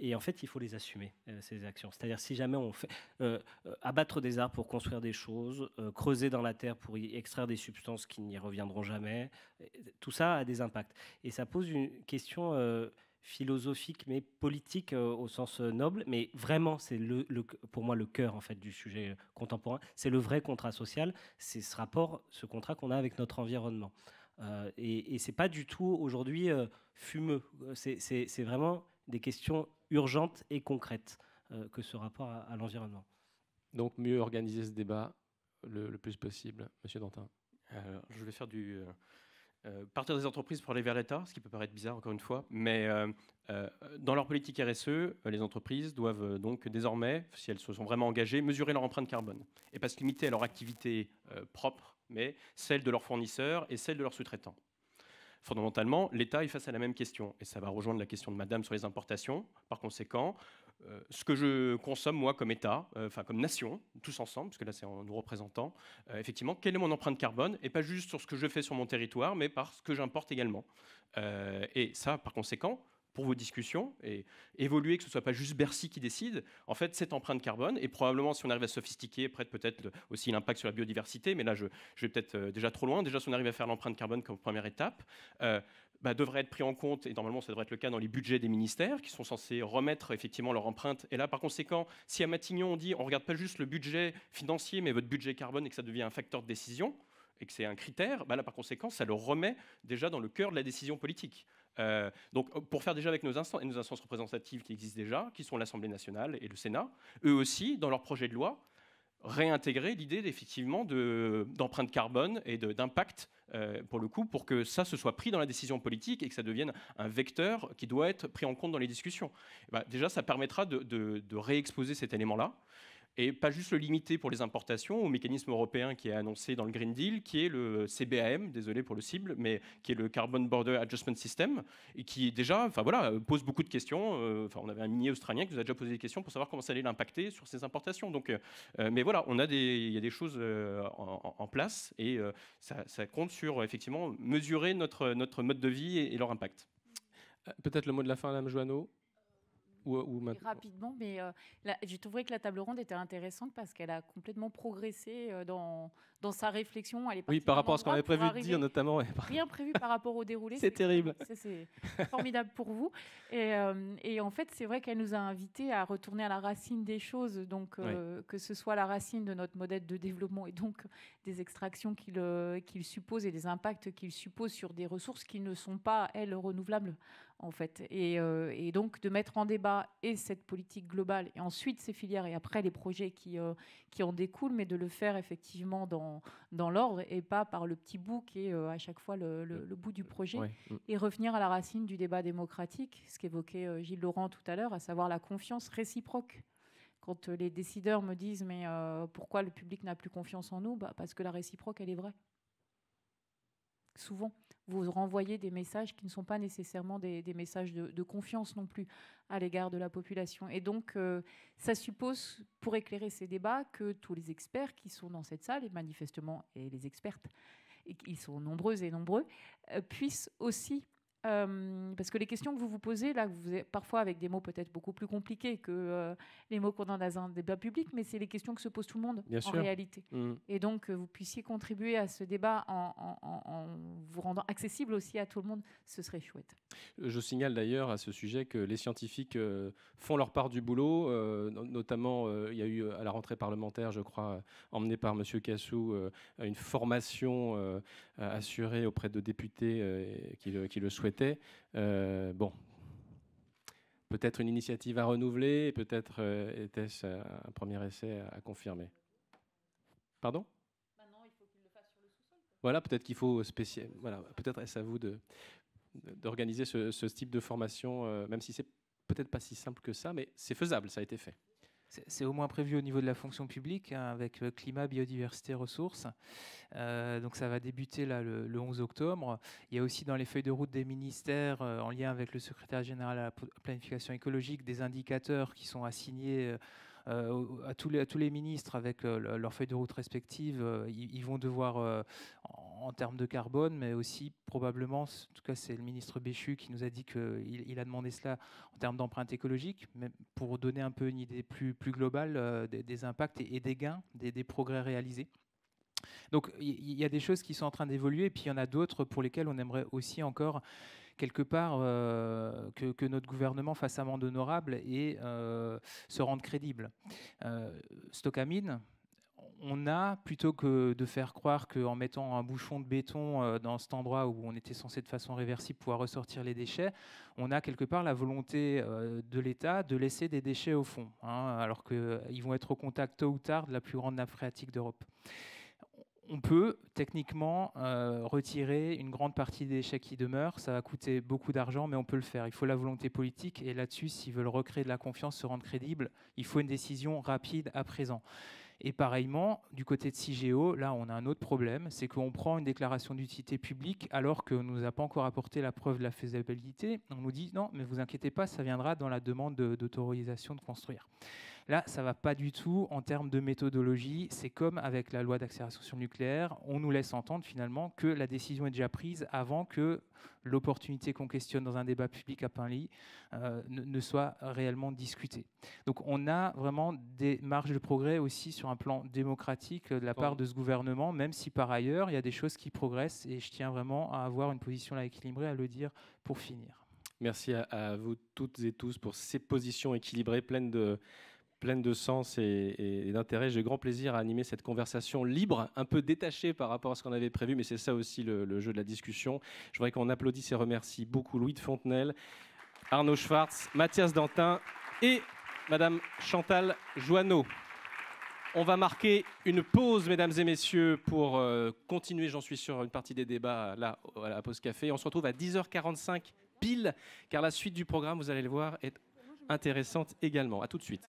C: Et en fait, il faut les assumer, ces actions. C'est-à-dire, si jamais on fait abattre des arbres pour construire des choses, creuser dans la terre pour y extraire des substances qui n'y reviendront jamais, tout ça a des impacts. Et ça pose une question philosophique, mais politique au sens noble. Mais vraiment, c'est pour moi le cœur en fait du sujet contemporain. C'est le vrai contrat social. C'est ce contrat qu'on a avec notre environnement. Et c'est pas du tout aujourd'hui fumeux. C'est vraiment des questions urgentes et concrètes que ce rapport à l'environnement.
A: Donc mieux organiser ce débat le plus possible. Monsieur Dantin.
D: Je vais faire du partir des entreprises pour aller vers l'État, ce qui peut paraître bizarre encore une fois, mais dans leur politique RSE, les entreprises doivent donc désormais, si elles se sont vraiment engagées, mesurer leur empreinte carbone et pas se limiter à leur activité propre, mais celle de leurs fournisseurs et celle de leurs sous-traitants. Fondamentalement, l'État est face à la même question, et ça va rejoindre la question de Madame sur les importations. Par conséquent, ce que je consomme, moi, comme État, enfin comme nation, tous ensemble, parce que là, c'est en nous représentant, effectivement, quelle est mon empreinte carbone, et pas juste sur ce que je fais sur mon territoire, mais par ce que j'importe également. Et ça, par conséquent, pour vos discussions, et évoluer, que ce ne soit pas juste Bercy qui décide, en fait, cette empreinte carbone, et probablement, si on arrive à sophistiquer, peut-être aussi l'impact sur la biodiversité, mais là, je vais peut-être déjà trop loin. Déjà, si on arrive à faire l'empreinte carbone comme première étape, devrait être pris en compte, et normalement ça devrait être le cas dans les budgets des ministères qui sont censés remettre effectivement leur empreinte. Et là, par conséquent, si à Matignon on dit on ne regarde pas juste le budget financier, mais votre budget carbone, et que ça devient un facteur de décision, et que c'est un critère, là par conséquent ça le remet déjà dans le cœur de la décision politique. Donc pour faire déjà avec nos instances représentatives qui existent déjà, qui sont l'Assemblée nationale et le Sénat, eux aussi, dans leur projet de loi, réintégrer l'idée effectivement d'empreinte carbone et d'impact pour le coup, pour que ça se soit pris dans la décision politique et que ça devienne un vecteur qui doit être pris en compte dans les discussions. Déjà, ça permettra de réexposer cet élément-là, et pas juste le limiter pour les importations au mécanisme européen qui est annoncé dans le Green Deal, qui est le CBAM, désolé pour le cible, mais qui est le Carbon Border Adjustment System, et qui déjà pose beaucoup de questions. On avait un minier australien qui nous a déjà posé des questions pour savoir comment ça allait l'impacter sur ses importations. Donc, mais voilà, il y a des choses en place, et ça compte sur effectivement mesurer notre mode de vie et leur impact.
A: Peut-être le mot de la fin, Mme Joanneau.
B: Rapidement, mais je trouverais que la table ronde était intéressante parce qu'elle a complètement progressé dans sa réflexion. Elle est
A: oui, par rapport à ce qu'on avait prévu de dire, notamment.
B: Rien prévu par rapport au déroulé.
A: C'est terrible.
B: C'est formidable pour vous. Et en fait, c'est vrai qu'elle nous a invités à retourner à la racine des choses, donc que ce soit la racine de notre modèle de développement et donc des extractions qu'il suppose et des impacts qu'il suppose sur des ressources qui ne sont pas, elles, renouvelables. En fait, et donc de mettre en débat et cette politique globale et ensuite ces filières et après les projets qui en découlent, mais de le faire effectivement dans l'ordre et pas par le petit bout qui est à chaque fois le bout du projet, et revenir à la racine du débat démocratique, ce qu'évoquait Gilles Laurent tout à l'heure, à savoir la confiance réciproque. Quand les décideurs me disent mais pourquoi le public n'a plus confiance en nous, parce que la réciproque elle est vraie. Souvent, vous renvoyez des messages qui ne sont pas nécessairement des messages de confiance non plus à l'égard de la population. Et donc, ça suppose, pour éclairer ces débats, que tous les experts qui sont dans cette salle, et manifestement, et les expertes, et ils sont nombreuses et nombreux, puissent aussi... parce que les questions que vous vous posez, là, parfois avec des mots peut-être beaucoup plus compliqués que les mots qu'on a dans un débat public, mais c'est les questions que se pose tout le monde en réalité. Et donc, que vous puissiez contribuer à ce débat en vous rendant accessible aussi à tout le monde, ce serait chouette.
A: Je signale d'ailleurs à ce sujet que les scientifiques font leur part du boulot, notamment il y a eu à la rentrée parlementaire, je crois, emmenée par M. Cassou, une formation assurée auprès de députés qui le souhaitent. Bon, peut-être une initiative à renouveler, peut-être était-ce un premier essai à confirmer. Pardon ?
B: Maintenant, il faut qu'il le fasse sur le sous-sol.
A: Voilà, peut-être qu'il faut voilà, peut-être est-ce à vous d'organiser ce type de formation, même si c'est peut-être pas si simple que ça, mais c'est faisable, ça a été fait.
E: C'est au moins prévu au niveau de la fonction publique, avec climat, biodiversité, ressources. Donc ça va débuter là, le 11 octobre. Il y a aussi dans les feuilles de route des ministères, en lien avec le secrétaire général à la planification écologique, des indicateurs qui sont assignés à tous les ministres avec leurs feuilles de route respectives. Ils vont devoir, en termes de carbone, mais aussi probablement, en tout cas c'est le ministre Béchu qui nous a dit qu'il a demandé cela en termes d'empreinte écologique, mais pour donner un peu une idée plus globale des impacts et des gains, des progrès réalisés. Donc il y a des choses qui sont en train d'évoluer, et puis il y en a d'autres pour lesquelles on aimerait aussi encore quelque part que notre gouvernement fasse amende honorable et se rende crédible. Stocamine, on a, plutôt que de faire croire qu'en mettant un bouchon de béton dans cet endroit où on était censé de façon réversible pouvoir ressortir les déchets, on a quelque part la volonté de l'État de laisser des déchets au fond, alors qu'ils vont être au contact tôt ou tard de la plus grande nappe phréatique d'Europe. on peut techniquement retirer une grande partie des déchets qui demeurent. Ça va coûter beaucoup d'argent, mais on peut le faire. Il faut la volonté politique. Et là-dessus, s'ils veulent recréer de la confiance, se rendre crédibles, il faut une décision rapide à présent. Et pareillement, du côté de Cigéo, là, on a un autre problème, c'est qu'on prend une déclaration d'utilité publique alors qu'on ne nous a pas encore apporté la preuve de la faisabilité. On nous dit non, mais vous inquiétez pas, ça viendra dans la demande d'autorisation de construire. Là, ça ne va pas du tout en termes de méthodologie. C'est comme avec la loi d'accélération sur le nucléaire. On nous laisse entendre finalement que la décision est déjà prise avant que l'opportunité qu'on questionne dans un débat public à Penly ne soit réellement discutée. Donc on a vraiment des marges de progrès aussi sur un plan démocratique de la part de ce gouvernement, même si par ailleurs, il y a des choses qui progressent. Et je tiens vraiment à avoir une position là équilibrée, à le dire pour finir.
A: Merci à vous toutes et tous pour ces positions équilibrées, pleines de sens et d'intérêt. J'ai grand plaisir à animer cette conversation libre, un peu détachée par rapport à ce qu'on avait prévu, mais c'est ça aussi le jeu de la discussion. Je voudrais qu'on applaudisse et remercie beaucoup Louis de Fontenelle, Arnaud Schwartz, Mathias Dantin et Madame Chantal Joanneau. On va marquer une pause, mesdames et messieurs, pour continuer, j'en suis sûr, une partie des débats là, à la pause café. On se retrouve à 10h45 pile, car la suite du programme, vous allez le voir, est intéressante également. À tout de suite.